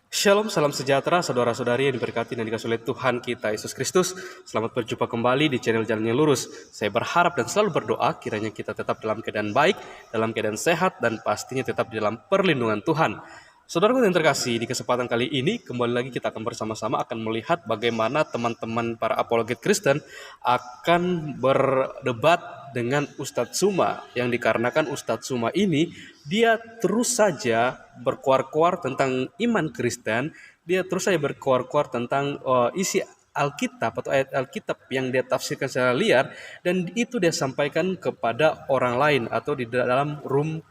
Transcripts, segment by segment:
Shalom, salam sejahtera, saudara-saudari yang diberkati dan dikasihi oleh Tuhan kita Yesus Kristus. Selamat berjumpa kembali di channel Jalan yang Lurus. Saya berharap dan selalu berdoa kiranya kita tetap dalam keadaan baik, dalam keadaan sehat, dan pastinya tetap di dalam perlindungan Tuhan. Saudaraku yang terkasih, di kesempatan kali ini kembali lagi kita akan bersama-sama akan melihat bagaimana teman-teman para apologet Kristen akan berdebat dengan Ustadz Suma, yang dikarenakan Ustadz Suma ini dia terus saja berkuar-kuar tentang iman Kristen, dia terus saja berkuar-kuar tentang isi Alkitab atau ayat Alkitab yang dia tafsirkan secara liar, dan itu dia sampaikan kepada orang lain atau di dalam room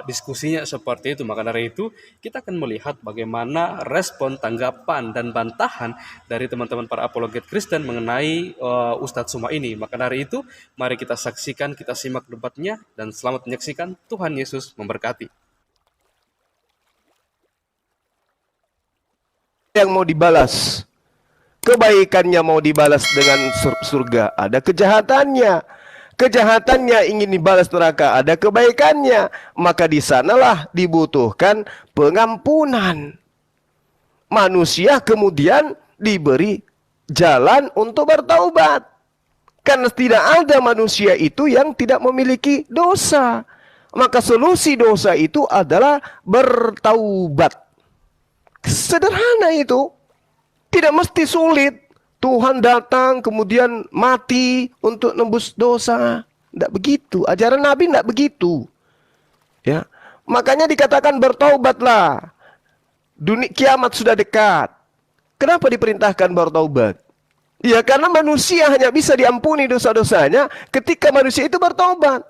diskusinya seperti itu. Maka dari itu kita akan melihat bagaimana respon, tanggapan, dan bantahan dari teman-teman para apologet Kristen mengenai Ustadz Suma ini. Maka dari itu mari kita saksikan, kita simak debatnya, dan selamat menyaksikan. Tuhan Yesus memberkati. Yang mau dibalas, kebaikannya mau dibalas dengan surga, ada kejahatannya. Kejahatannya ingin dibalas neraka, ada kebaikannya. Maka di sanalah dibutuhkan pengampunan. Manusia kemudian diberi jalan untuk bertaubat. Karena tidak ada manusia itu yang tidak memiliki dosa. Maka solusi dosa itu adalah bertaubat. Sederhana itu. Tidak mesti sulit. Tuhan datang kemudian mati untuk nembus dosa. Tidak begitu. Ajaran Nabi tidak begitu. Ya. Makanya dikatakan bertaubatlah. Dunia kiamat sudah dekat. Kenapa diperintahkan bertaubat? Ya karena manusia hanya bisa diampuni dosa-dosanya ketika manusia itu bertaubat.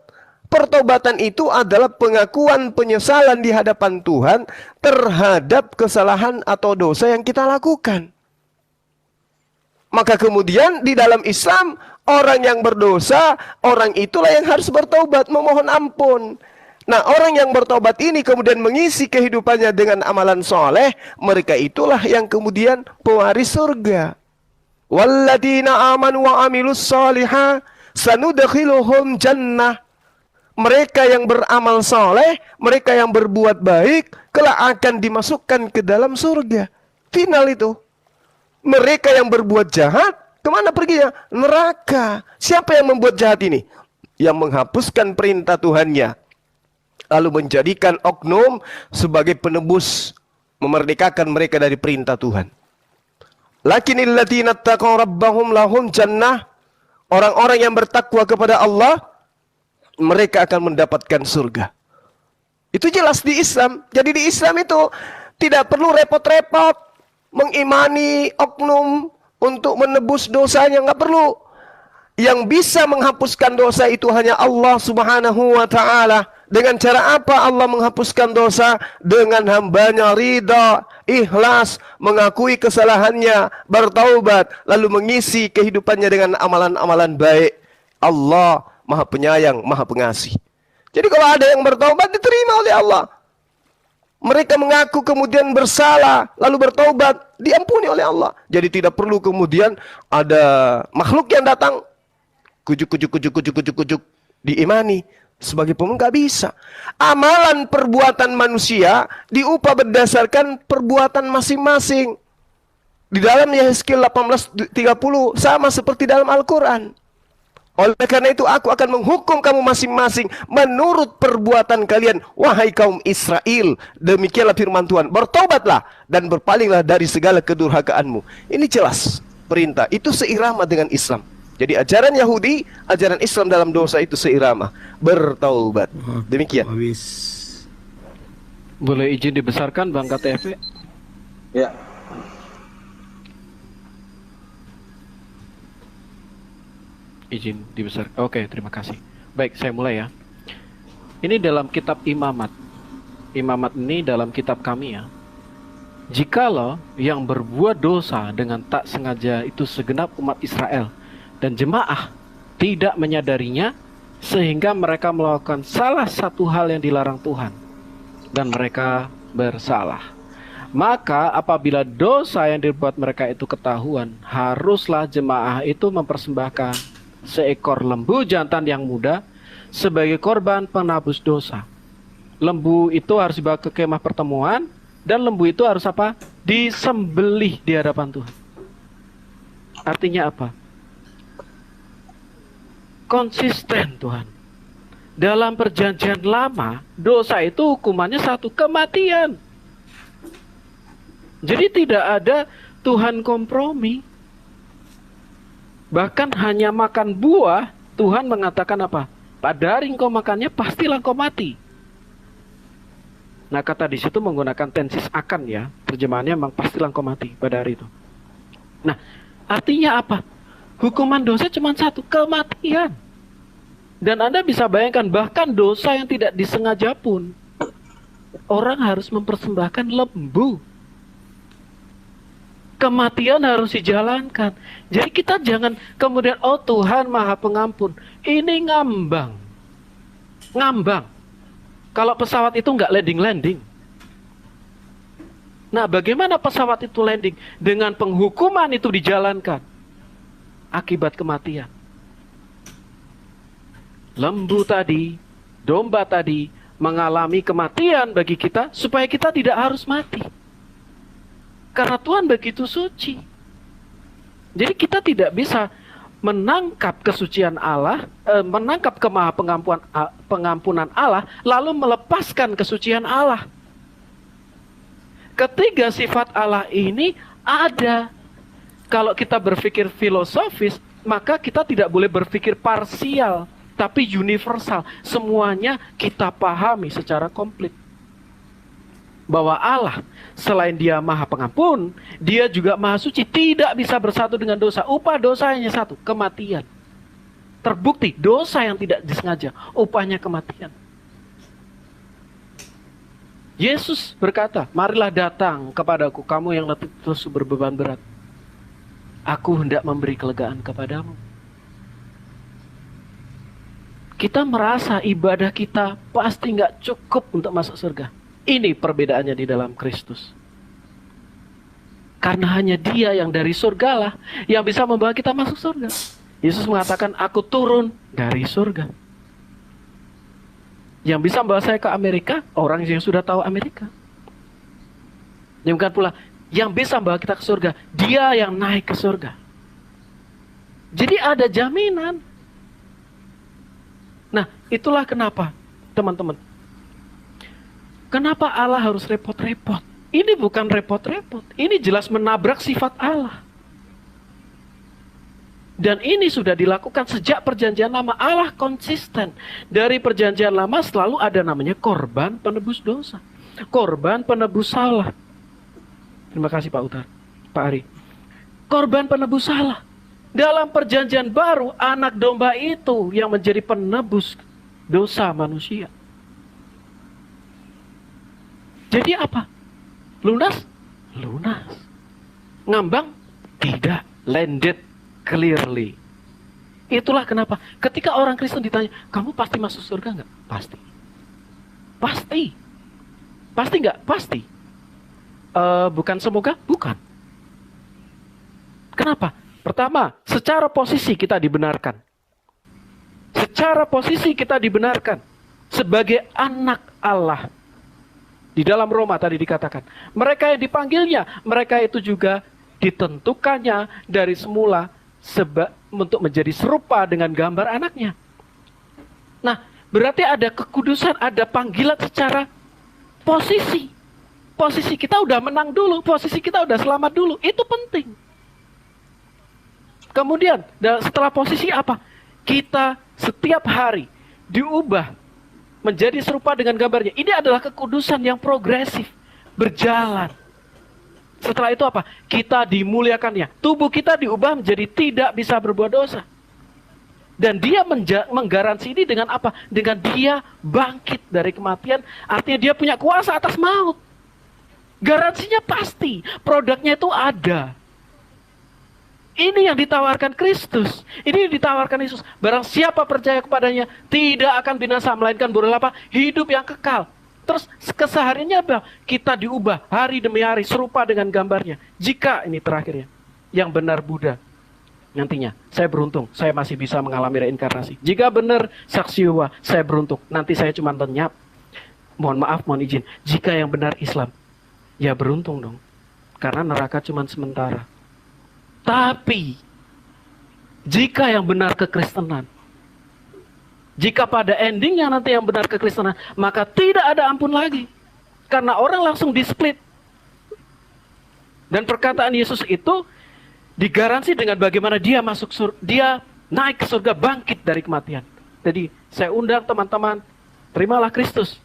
Pertobatan itu adalah pengakuan penyesalan di hadapan Tuhan terhadap kesalahan atau dosa yang kita lakukan. Maka kemudian di dalam Islam, orang yang berdosa, orang itulah yang harus bertobat, memohon ampun. Nah, orang yang bertobat ini kemudian mengisi kehidupannya dengan amalan soleh, mereka itulah yang kemudian pewaris surga. Walladzina amanu wa amilus solihah sanudkhiluhum jannah. Mereka yang beramal soleh, mereka yang berbuat baik, kelak akan dimasukkan ke dalam surga. Final itu. Mereka yang berbuat jahat, kemana perginya? Neraka. Siapa yang membuat jahat ini? Yang menghapuskan perintah Tuhannya, lalu menjadikan oknum sebagai penebus, memerdekakan mereka dari perintah Tuhan. Lakinnal ladzina taqaw rabbahum lahum jannah. Orang-orang yang bertakwa kepada Allah, mereka akan mendapatkan surga. Itu jelas di Islam. Jadi di Islam itu tidak perlu repot-repot mengimani oknum untuk menebus dosanya, nggak perlu. Yang bisa menghapuskan dosa itu hanya Allah Subhanahu wa ta'ala. Dengan cara apa Allah menghapuskan dosa? Dengan hambanya ridha, ikhlas, mengakui kesalahannya, bertaubat, lalu mengisi kehidupannya dengan amalan-amalan baik. Allah Maha Penyayang, Maha Pengasih. Jadi kalau ada yang bertaubat, diterima oleh Allah. Mereka mengaku kemudian bersalah, lalu bertaubat, diampuni oleh Allah. Jadi tidak perlu kemudian ada makhluk yang datang, kujuk, diimani. Sebagai pemimpin nggak bisa. Amalan perbuatan manusia diupah berdasarkan perbuatan masing-masing. Di dalam Yehezkiel 18:30 sama seperti dalam Al-Quran. Oleh karena itu aku akan menghukum kamu masing-masing menurut perbuatan kalian. Wahai kaum Israel, demikianlah firman Tuhan. Bertobatlah dan berpalinglah dari segala kedurhakaanmu. Ini jelas perintah. Itu seirama dengan Islam. Jadi ajaran Yahudi, ajaran Islam dalam dosa itu seirama. Bertaubat. Demikian. Boleh izin dibesarkan Bang KTF? Ya. Izin dibesar. Oke, terima kasih. Baik, saya mulai ya. Ini dalam kitab Imamat. Imamat ini dalam kitab kami ya. Jikalau yang berbuat dosa dengan tak sengaja itu segenap umat Israel dan jemaah tidak menyadarinya sehingga mereka melakukan salah satu hal yang dilarang Tuhan dan mereka bersalah. Maka apabila dosa yang dibuat mereka itu ketahuan, haruslah jemaah itu mempersembahkan seekor lembu jantan yang muda sebagai korban penebus dosa. Lembu itu harus dibawa ke kemah pertemuan Dan lembu itu harus apa? Disembelih di hadapan Tuhan. Artinya apa? Konsisten Tuhan. Dalam perjanjian lama, dosa itu hukumannya satu, kematian. Jadi tidak ada Tuhan kompromi. Bahkan hanya makan buah, Tuhan mengatakan apa? Pada hari engkau makannya, pastilah engkau mati. Nah, kata di situ menggunakan tensis akan ya. Terjemahannya memang pastilah engkau mati pada hari itu. Nah, artinya apa? Hukuman dosa cuma satu, kematian. Dan Anda bisa bayangkan, bahkan dosa yang tidak disengaja pun, orang harus mempersembahkan lembu. Kematian harus dijalankan. Jadi kita jangan kemudian, oh Tuhan Maha Pengampun. Ini ngambang. Ngambang. Kalau pesawat itu nggak landing-landing. Nah, bagaimana pesawat itu landing? Dengan penghukuman itu dijalankan. Akibat kematian. Lembu tadi, domba tadi, mengalami kematian bagi kita, supaya kita tidak harus mati. Karena Tuhan begitu suci. Jadi kita tidak bisa menangkap kesucian Allah, menangkap pengampunan Allah, lalu melepaskan kesucian Allah. Ketiga sifat Allah ini ada. Kalau kita berpikir filosofis, maka kita tidak boleh berpikir parsial, tapi universal. Semuanya kita pahami secara komplit. Bahwa Allah, selain dia Maha Pengampun, dia juga Maha Suci, tidak bisa bersatu dengan dosa. Upah dosa hanya satu, kematian. Terbukti, dosa yang tidak disengaja, upahnya kematian. Yesus berkata, marilah datang kepadaku, kamu yang letih lesu berbeban berat. Aku hendak memberi kelegaan kepadamu. Kita merasa ibadah kita pasti nggak cukup untuk masuk surga. Ini perbedaannya di dalam Kristus. Karena hanya Dia yang dari surga lah yang bisa membawa kita masuk surga. Yesus mengatakan, aku turun dari surga. Yang bisa membawa saya ke Amerika, orang yang sudah tahu Amerika. Yang bukan pula yang bisa membawa kita ke surga, Dia yang naik ke surga. Jadi ada jaminan. Nah, itulah kenapa, teman-teman. Kenapa Allah harus repot-repot? Ini bukan repot-repot. Ini jelas menabrak sifat Allah. Dan ini sudah dilakukan sejak perjanjian lama. Allah konsisten. Dari perjanjian lama selalu ada namanya korban penebus dosa. Korban penebus salah. Terima kasih Pak Utar. Pak Ari. Korban penebus salah. Dalam perjanjian baru, anak domba itu yang menjadi penebus dosa manusia. Jadi apa? Lunas? Lunas. Ngambang? Tidak. Landed clearly. Itulah kenapa ketika orang Kristen ditanya, kamu pasti masuk surga nggak? Pasti. Pasti. Pasti nggak? Pasti. Bukan semoga? Bukan. Kenapa? Pertama, secara posisi kita dibenarkan. Secara posisi kita dibenarkan sebagai anak Allah. Di dalam Roma tadi dikatakan, mereka yang dipanggilnya, mereka itu juga ditentukannya dari semula untuk menjadi serupa dengan gambar anaknya. Nah, berarti ada kekudusan, ada panggilan secara posisi. Posisi kita udah menang dulu, posisi kita udah selamat dulu, itu penting. Kemudian, setelah posisi apa? Kita setiap hari diubah menjadi serupa dengan gambarnya. Ini adalah kekudusan yang progresif, berjalan. Setelah itu apa? Kita dimuliakannya. Tubuh kita diubah menjadi tidak bisa berbuat dosa. Dan dia menggaransi ini dengan apa? Dengan dia bangkit dari kematian. Artinya dia punya kuasa atas maut. Garansinya pasti. Produknya itu ada. Ini yang ditawarkan Kristus. Ini yang ditawarkan Yesus. Barang siapa percaya kepadanya tidak akan binasa, melainkan beroleh apa? Hidup yang kekal. Terus kesehariannya apa? Kita diubah hari demi hari serupa dengan gambarnya. Jika ini terakhirnya, yang benar Buddha nantinya, saya beruntung, saya masih bisa mengalami reinkarnasi. Jika benar Saksi Yehova, saya beruntung, nanti saya cuma lenyap. Mohon maaf, mohon izin. Jika yang benar Islam, ya beruntung dong. Karena neraka cuma sementara. Tapi, jika yang benar kekristenan, jika pada endingnya nanti yang benar kekristenan, maka tidak ada ampun lagi. Karena orang langsung di-split. Dan perkataan Yesus itu digaransi dengan bagaimana dia masuk surga, dia naik ke surga, bangkit dari kematian. Jadi saya undang teman-teman, terimalah Kristus.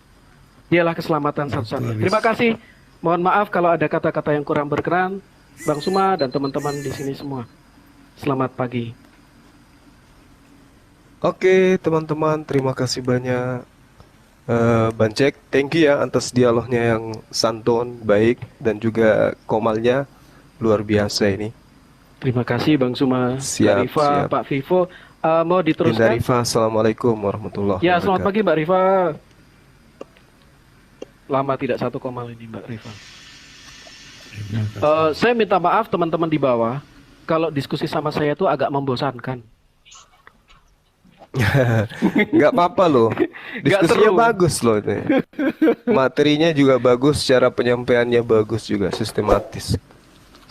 Dialah keselamatan satu-satunya. Terima kasih. Mohon maaf kalau ada kata-kata yang kurang berkenan. Bang Suma dan teman-teman di sini semua. Selamat pagi. Oke, teman-teman, terima kasih banyak. Bang Jack, thank you ya atas dialognya yang santun, baik, dan juga komalnya luar biasa ini. Terima kasih Bang Suma, Siap, Mbak Rifa, siap. Pak Vivo. Mau Dinda diteruskan? Rifa, Assalamualaikum warahmatullahi Ya, selamat wabarakatuh. pagi Mbak Rifa. Lama tidak satu komal ini Mbak Rifa. Saya minta maaf teman-teman di bawah, kalau diskusi sama saya itu agak membosankan. Nggak apa-apa loh, diskusinya seru. bagus loh ini. Materinya juga bagus, cara penyampaiannya bagus juga, sistematis.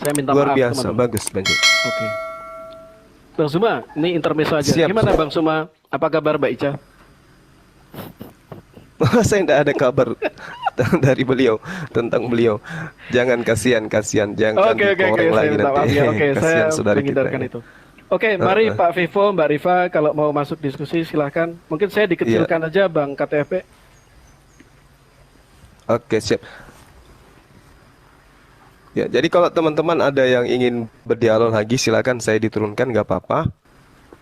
Saya minta Luar maaf biasa, teman-teman. bagus Bang Jack. Oke. Bang Suma, ini intermezzo aja. Siap, Gimana siap. Bang Suma? Apa kabar Mbak Ica? Saya tidak ada kabar dari beliau tentang beliau. Jangan kasihan, jangan Oke, dikoreng saya lagi minta nanti. maaf ya. Oke, saya Kasihan saudara kita menghindarkan ini. itu. Oke, mari Pak Vivo, Mbak Rifa, kalau mau masuk diskusi silahkan. Mungkin saya dikecilkan aja Bang KTP. Oke, siap. Ya, jadi kalau teman-teman ada yang ingin berdialog lagi, silakan saya diturunkan, nggak apa-apa.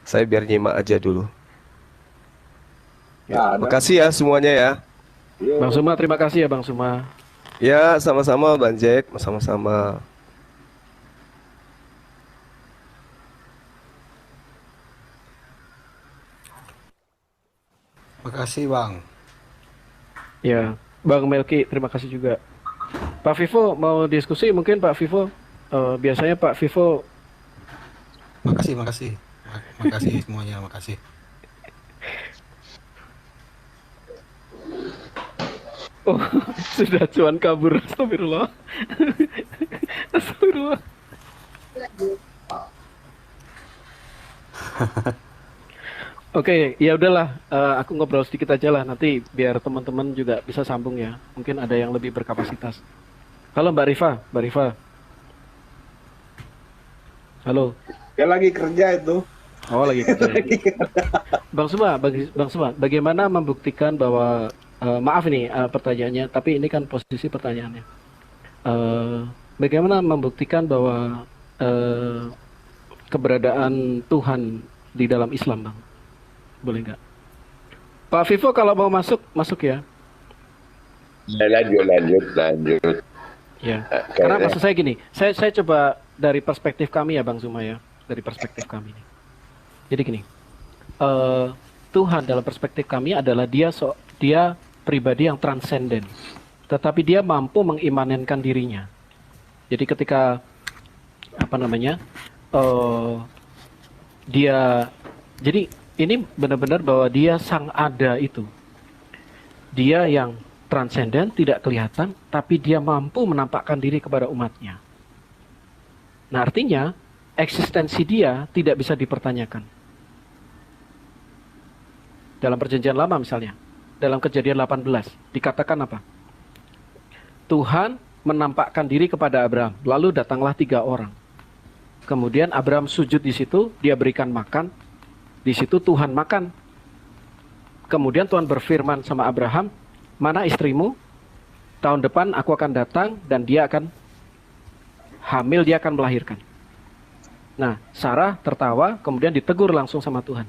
Saya biar nyimak aja dulu. Ya, makasih ya semuanya ya. Bang Suma, terima kasih ya Bang Suma. Ya, sama-sama Bang Jack, sama-sama. Makasih Bang. Ya, Bang Melki, terima kasih juga. Pak Vivo mau diskusi mungkin Pak Vivo. Biasanya Pak Vivo. Makasih. Makasih semuanya, makasih. Oh, sudah cuan kabur. Astagfirullah. Astagfirullah. Oke, ya udahlah. Aku ngobrol sedikit aja lah. Nanti biar teman-teman juga bisa sambung ya. Mungkin ada yang lebih berkapasitas. Halo Mbak Rifa. Halo. Dia lagi kerja itu. Oh lagi kerja. Bang Suma, bagaimana membuktikan bahwa maaf ini pertanyaannya, tapi ini kan posisi pertanyaannya. Bagaimana membuktikan bahwa keberadaan Tuhan di dalam Islam, Bang? Boleh nggak? Pak Vivo kalau mau masuk ya. Lanjut. Ya. Karena maksud saya gini, saya coba dari perspektif kami ya, Bang Suma ya, dari perspektif kami. Jadi gini, Tuhan dalam perspektif kami adalah dia pribadi yang transenden, tetapi dia mampu mengimanenkan dirinya. Jadi ketika jadi ini benar-benar bahwa dia sang ada itu, dia yang transenden, tidak kelihatan, tapi dia mampu menampakkan diri kepada umatnya. Nah artinya eksistensi dia tidak bisa dipertanyakan. Dalam perjanjian lama misalnya, dalam Kejadian 18, dikatakan apa? Tuhan menampakkan diri kepada Abraham, lalu datanglah 3 orang. Kemudian Abraham sujud di situ, dia berikan makan, di situ Tuhan makan. Kemudian Tuhan berfirman sama Abraham, mana istrimu? Tahun depan aku akan datang dan dia akan hamil, dia akan melahirkan. Nah, Sarah tertawa, kemudian ditegur langsung sama Tuhan.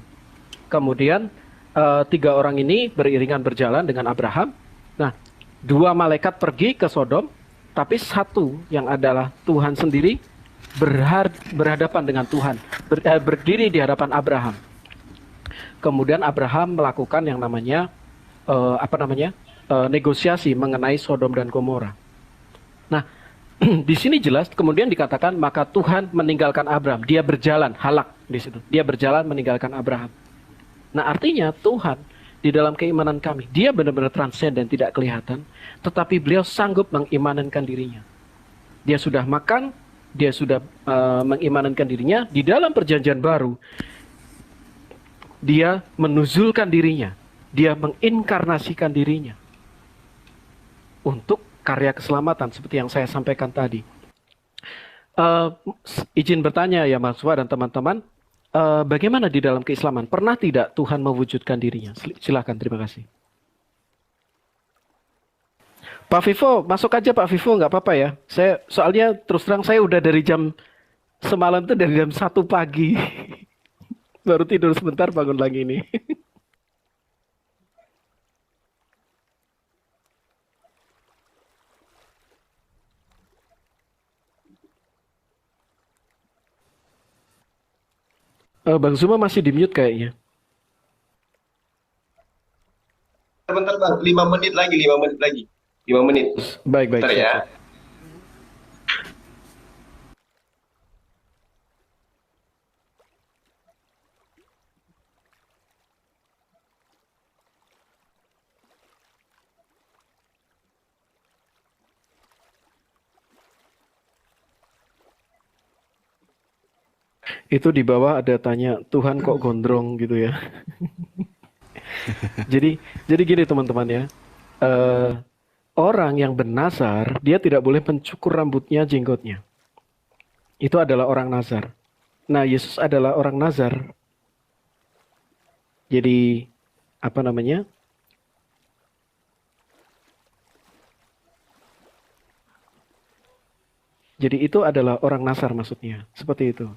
Kemudian 3 orang ini beriringan berjalan dengan Abraham. Nah, 2 malaikat pergi ke Sodom, tapi 1 yang adalah Tuhan sendiri berhadapan dengan Tuhan, berdiri di hadapan Abraham. Kemudian Abraham melakukan yang namanya negosiasi mengenai Sodom dan Gomora. Nah, di sini jelas kemudian dikatakan maka Tuhan meninggalkan Abraham, dia berjalan halak di situ. Dia berjalan meninggalkan Abraham. Nah, artinya Tuhan di dalam keimanan kami. Dia benar-benar transenden, tidak kelihatan, tetapi beliau sanggup mengimanankan dirinya. Dia sudah makan, dia sudah mengimanankan dirinya. Di dalam perjanjian baru, dia menuzulkan dirinya, dia menginkarnasikan dirinya untuk karya keselamatan seperti yang saya sampaikan tadi. Izin bertanya ya Mas Wah dan teman-teman, bagaimana di dalam keislaman? Pernah tidak Tuhan mewujudkan dirinya? Silakan, terima kasih. Pak Vivo, masuk aja Pak Vivo, nggak apa-apa ya. Saya soalnya terus terang saya udah dari jam semalam tuh dari jam 1 pagi. Baru tidur sebentar bangun lagi nih. Bang Zuma masih di mute kayaknya. Bentar Bang, 5 menit lagi, 5 menit lagi. 5 menit. Baik, baik. Bentar ya. siap. Itu di bawah ada tanya, Tuhan kok gondrong gitu ya. Jadi gini teman-teman ya. Eh, Orang yang bernazar, dia tidak boleh mencukur rambutnya, jenggotnya. Itu adalah orang nazar. Nah, Yesus adalah orang nazar. Jadi, apa namanya? Jadi itu adalah orang nazar maksudnya. Seperti itu.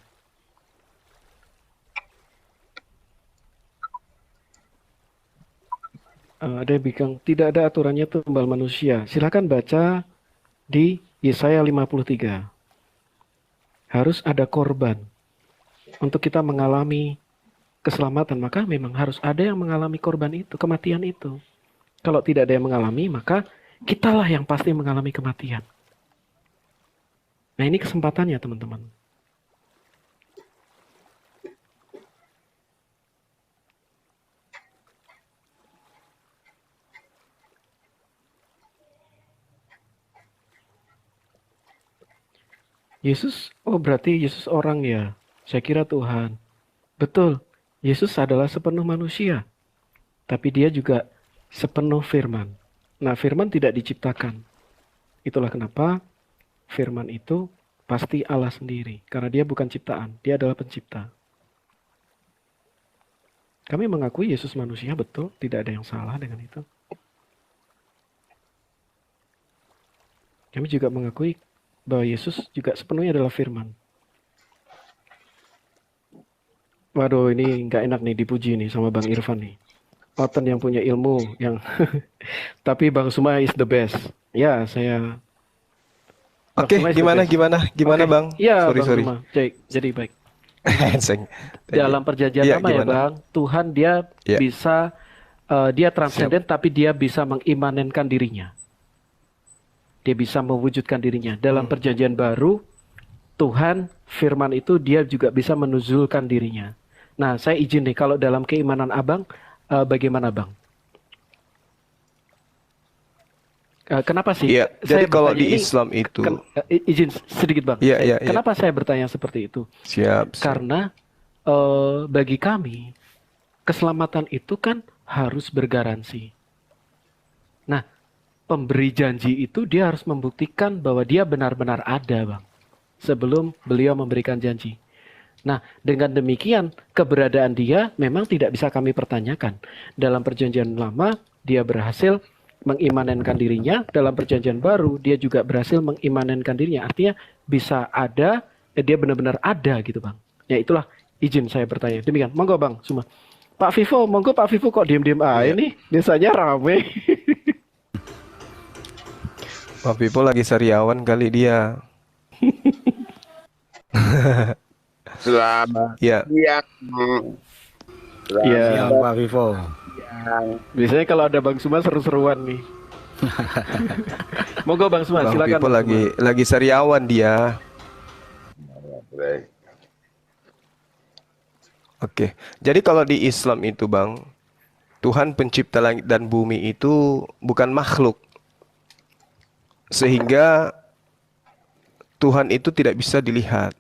Ada yang bilang, tidak ada aturannya tumbal manusia. Silakan baca di Yesaya 53. Harus ada korban untuk kita mengalami keselamatan. Maka memang harus ada yang mengalami korban itu, kematian itu. Kalau tidak ada yang mengalami, maka kitalah yang pasti mengalami kematian. Nah, ini kesempatannya teman-teman. Yesus, oh berarti Yesus orang ya. Saya kira Tuhan. Betul, Yesus adalah sepenuh manusia. Tapi dia juga sepenuh firman. Nah, firman tidak diciptakan. Itulah kenapa firman itu pasti Allah sendiri. Karena dia bukan ciptaan, dia adalah pencipta. Kami mengakui Yesus manusia, betul. Tidak ada yang salah dengan itu. Kami juga mengakui bahwa Yesus juga sepenuhnya adalah firman. Waduh, ini nggak enak nih dipuji nih sama Bang Irfan nih. Oten yang punya ilmu, yang tapi Bang Suma is the best. Ya, saya. Oke, Bang Suma is the gimana best. gimana Oke. Bang? Iya, Sorry, Bang sorry. Suma. Jadi baik. Seng. Dalam perjanjian Iya, lama ya gimana? Bang, Tuhan dia Iya. bisa, dia transenden tapi dia bisa mengimanenkan dirinya. Dia bisa mewujudkan dirinya. Dalam perjanjian baru, Tuhan firman itu dia juga bisa menuzulkan dirinya. Nah, saya izin nih, kalau dalam keimanan Abang, bagaimana Bang? Kenapa sih? Iya, Saya jadi kalau bertanya di ini, Islam itu izin sedikit Bang. Iya, iya, iya. Kenapa saya bertanya seperti itu? siap. Karena bagi kami, keselamatan itu kan harus bergaransi. Nah, pemberi janji itu dia harus membuktikan bahwa dia benar-benar ada, Bang, sebelum beliau memberikan janji. Nah, dengan demikian, keberadaan dia memang tidak bisa kami pertanyakan. Dalam perjanjian lama, dia berhasil mengimanenkan dirinya. Dalam perjanjian baru, dia juga berhasil mengimanenkan dirinya. Artinya bisa ada, dia benar-benar ada gitu, Bang. Ya itulah izin saya bertanya. Demikian, monggo Bang Suma. Pak Vivo, monggo Pak Vivo kok diem-diem aja nih. Biasanya rame. Pak Pipo lagi sariawan kali dia. Selamat Ya, siang. Iya. Siang Pak Vivo. Biasanya kalau ada Bang Suma seru-seruan nih. Monggo Bang Suma, Bang silakan. Pipo Bang lagi sariawan dia. Baik. Oke. Jadi kalau di Islam itu, Bang, Tuhan pencipta langit dan bumi itu bukan makhluk. Sehingga Tuhan itu tidak bisa dilihat.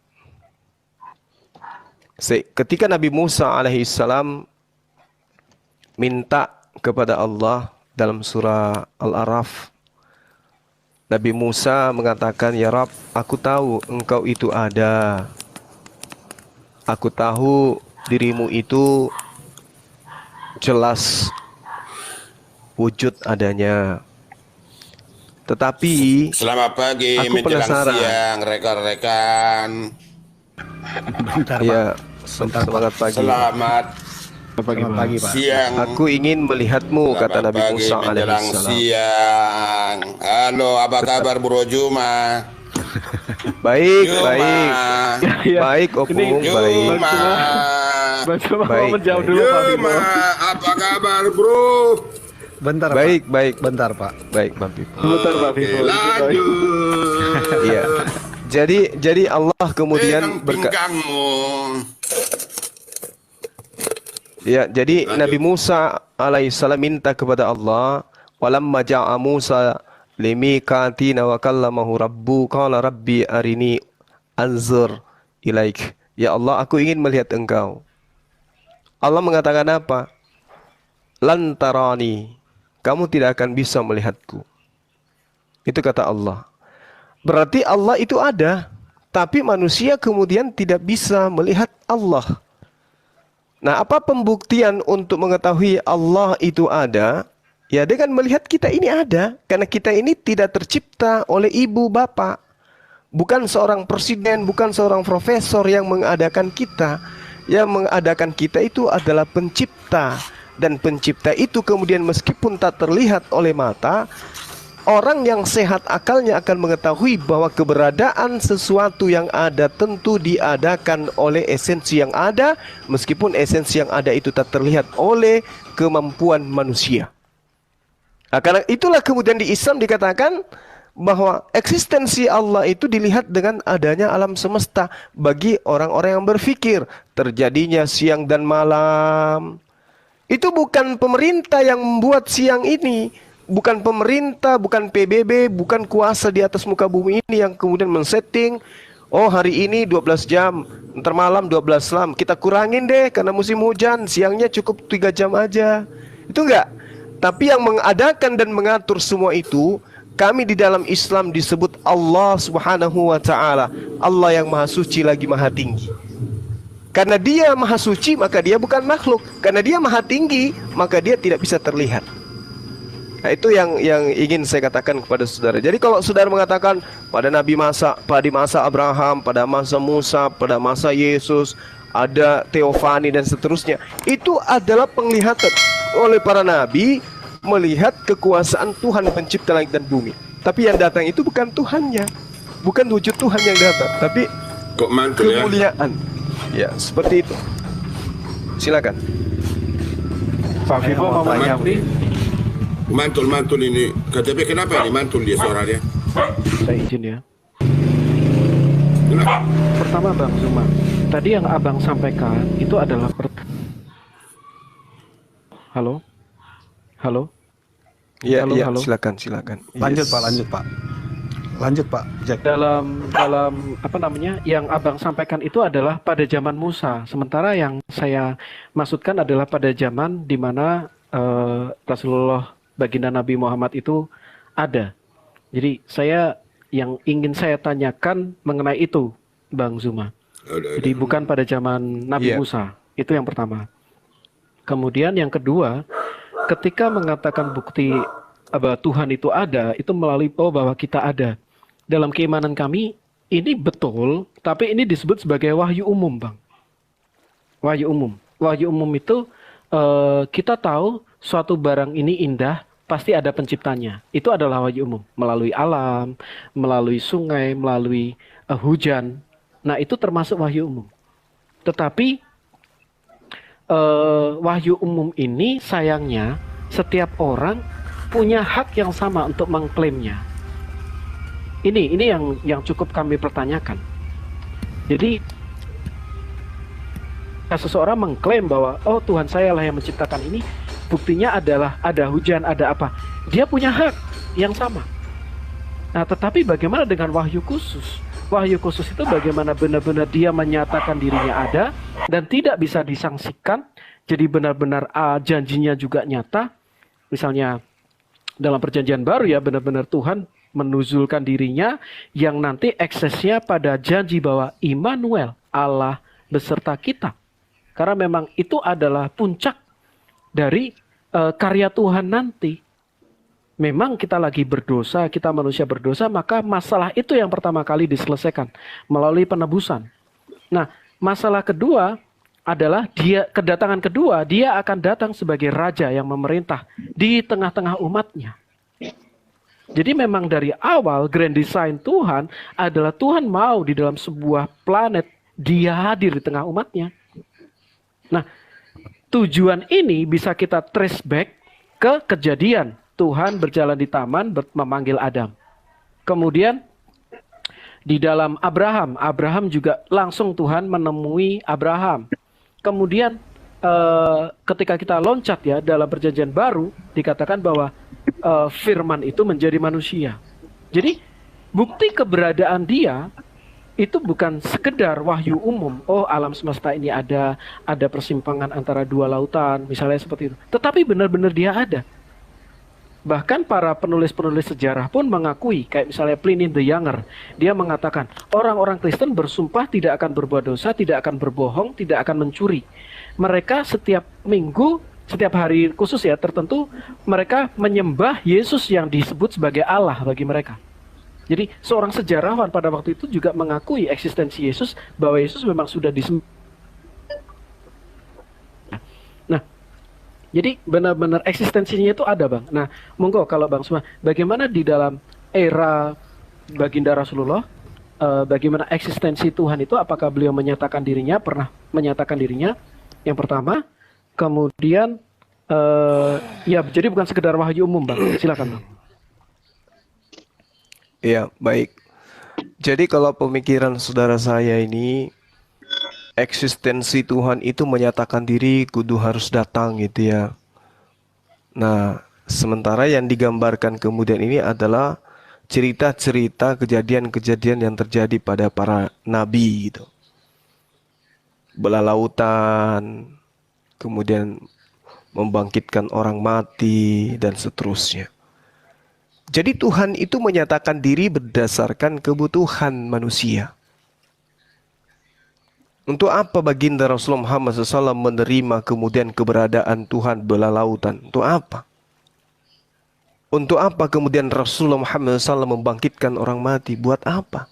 Ketika Nabi Musa alaihissalam minta kepada Allah dalam surah Al-A'raf, Nabi Musa mengatakan, "Ya Rabb, aku tahu engkau itu ada. Aku tahu dirimu itu jelas wujud adanya. Tetapi Selamat pagi aku menjelang penasaran." siang rekan-rekan. Bentar, Ya, Pak. Bentar, semangat pagi. Selamat Selamat pagi, Pak. siang. Aku ingin melihatmu, kata Selamat Nabi pagi Musa menjelang alaihissalam. siang. Halo, apa kabar Bro Juma? Baik, Juma. baik. Ya, Baik, Opung, Ini- baik. Juma. Bang Zuma Baik, mau menjawab baik. dulu Pak Bimo. Juma, apa kabar Bro? Bentar, Baik, Pak. baik. Bentar, Pak. Baik, Bang Pipo. Sebentar Pak Oke, Bimo. lanjut. Iya. Jadi Allah kemudian Pingkangmu. Ya, jadi Lanjut. Nabi Musa alaihissalam minta kepada Allah, "Walamma ja'a Musa limiqatina wa kallamahu rabbu qala rabbi arini anzur ilaik." Ya Allah, aku ingin melihat engkau. Allah mengatakan apa? "Lan tarani." Kamu tidak akan bisa melihatku. Itu kata Allah. Berarti Allah itu ada, tapi manusia kemudian tidak bisa melihat Allah. Nah, apa pembuktian untuk mengetahui Allah itu ada? Ya, dengan melihat kita ini ada. Karena kita ini tidak tercipta oleh ibu bapak. Bukan seorang presiden, bukan seorang profesor yang mengadakan kita. Yang mengadakan kita itu adalah pencipta. Dan pencipta itu kemudian meskipun tak terlihat oleh mata, orang yang sehat akalnya akan mengetahui bahwa keberadaan sesuatu yang ada tentu diadakan oleh esensi yang ada, meskipun esensi yang ada itu tak terlihat oleh kemampuan manusia. Nah, karena itulah kemudian di Islam dikatakan bahwa eksistensi Allah itu dilihat dengan adanya alam semesta. Bagi orang-orang yang berpikir terjadinya siang dan malam, itu bukan pemerintah yang membuat siang ini. Bukan pemerintah, bukan PBB, bukan kuasa di atas muka bumi ini yang kemudian men-setting, oh hari ini 12 jam, ntar malam 12 jam, kita kurangin deh karena musim hujan, siangnya cukup 3 jam aja. Itu enggak. Tapi yang mengadakan dan mengatur semua itu, kami di dalam Islam disebut Allah Subhanahu wa ta'ala. Allah yang maha suci lagi maha tinggi. Karena dia maha suci, maka dia bukan makhluk. Karena dia maha tinggi, maka dia tidak bisa terlihat. Nah, itu yang ingin saya katakan kepada saudara. Jadi kalau saudara mengatakan pada pada masa Abraham, pada masa Musa, pada masa Yesus, ada teofani dan seterusnya, itu adalah penglihatan oleh para nabi melihat kekuasaan Tuhan pencipta langit dan bumi. Tapi yang datang itu bukan Tuhannya, bukan wujud Tuhan yang datang, tapi Kok mantul ya? kemuliaan. Ya, seperti itu. Silakan. Pak Bimo mau menjawab nih. Mantul ini. KTP kenapa ini mantul dia suaranya? Saya izin ya. Kenapa? Pertama Bang Zuma, tadi yang Abang sampaikan itu adalah Halo? Halo? Ya, Halo, ya, halo. silakan. Lanjut, Yes. Pak. Lanjut, Pak. Lanjut, Pak. Jack. Dalam apa namanya yang Abang sampaikan itu adalah pada zaman Musa. Sementara yang saya maksudkan adalah pada zaman di mana Rasulullah baginda Nabi Muhammad itu ada. Jadi yang ingin saya tanyakan mengenai itu, Bang Zuma. Jadi bukan pada zaman Nabi Iya. Musa. Itu yang pertama. Kemudian yang kedua, ketika mengatakan bukti bahwa Tuhan itu ada, itu melalui bahwa kita ada. Dalam keimanan kami, ini betul, tapi ini disebut sebagai wahyu umum, Bang. Wahyu umum. Wahyu umum itu kita tahu suatu barang ini indah, pasti ada penciptanya. Itu adalah wahyu umum. Melalui alam, melalui sungai, melalui hujan. Nah, itu termasuk wahyu umum. Tetapi wahyu umum ini sayangnya setiap orang punya hak yang sama untuk mengklaimnya. Ini yang cukup kami pertanyakan. Jadi seseorang mengklaim bahwa oh Tuhan saya lah yang menciptakan ini, buktinya adalah ada hujan, ada apa. Dia punya hak yang sama. Nah, tetapi bagaimana dengan wahyu khusus? Wahyu khusus itu bagaimana benar-benar dia menyatakan dirinya ada dan tidak bisa disangsikan. Jadi benar-benar janjinya juga nyata. Misalnya dalam perjanjian baru ya, benar-benar Tuhan menuzulkan dirinya yang nanti eksesnya pada janji bahwa Immanuel, Allah beserta kita. Karena memang itu adalah puncak dari karya Tuhan nanti. Memang kita lagi berdosa, kita manusia berdosa, maka masalah itu yang pertama kali diselesaikan melalui penebusan. Nah, masalah kedua adalah kedatangan kedua, dia akan datang sebagai raja yang memerintah di tengah-tengah umatnya. Jadi memang dari awal grand design Tuhan adalah Tuhan mau di dalam sebuah planet dia hadir di tengah umatnya. Nah, tujuan ini bisa kita trace back ke kejadian. Tuhan berjalan di taman memanggil Adam. Kemudian di dalam Abraham juga langsung Tuhan menemui Abraham. Kemudian ketika kita loncat ya dalam perjanjian baru dikatakan bahwa firman itu menjadi manusia. Jadi bukti keberadaan dia itu bukan sekedar wahyu umum. Oh, alam semesta ini ada persimpangan antara dua lautan, misalnya seperti itu. Tetapi benar-benar dia ada. Bahkan para penulis-penulis sejarah pun mengakui, kayak misalnya Pliny the Younger, dia mengatakan orang-orang Kristen bersumpah tidak akan berbuat dosa, tidak akan berbohong, tidak akan mencuri. Mereka setiap minggu, setiap hari khusus ya tertentu, mereka menyembah Yesus yang disebut sebagai Allah bagi mereka. Jadi seorang sejarawan pada waktu itu juga mengakui eksistensi Yesus, bahwa Yesus memang sudah disembah. Nah, jadi benar-benar eksistensinya itu ada, Bang. Nah, monggo kalau Bang Suma, bagaimana di dalam era baginda Rasulullah, bagaimana eksistensi Tuhan itu, apakah beliau menyatakan dirinya, pernah menyatakan dirinya, yang pertama, kemudian, ya jadi bukan sekedar wahyu umum, Bang. Silakan, Bang. Ya, baik. Jadi kalau pemikiran saudara saya ini, eksistensi Tuhan itu menyatakan diri kudu harus datang gitu ya. Nah, sementara yang digambarkan kemudian ini adalah cerita-cerita kejadian-kejadian yang terjadi pada para nabi gitu. Belah lautan, kemudian membangkitkan orang mati dan seterusnya. Jadi Tuhan itu menyatakan diri berdasarkan kebutuhan manusia. Untuk apa baginda Rasulullah Muhammad SAW menerima kemudian keberadaan Tuhan belah lautan? Untuk apa? Untuk apa kemudian Rasulullah Muhammad SAW membangkitkan orang mati? Buat apa?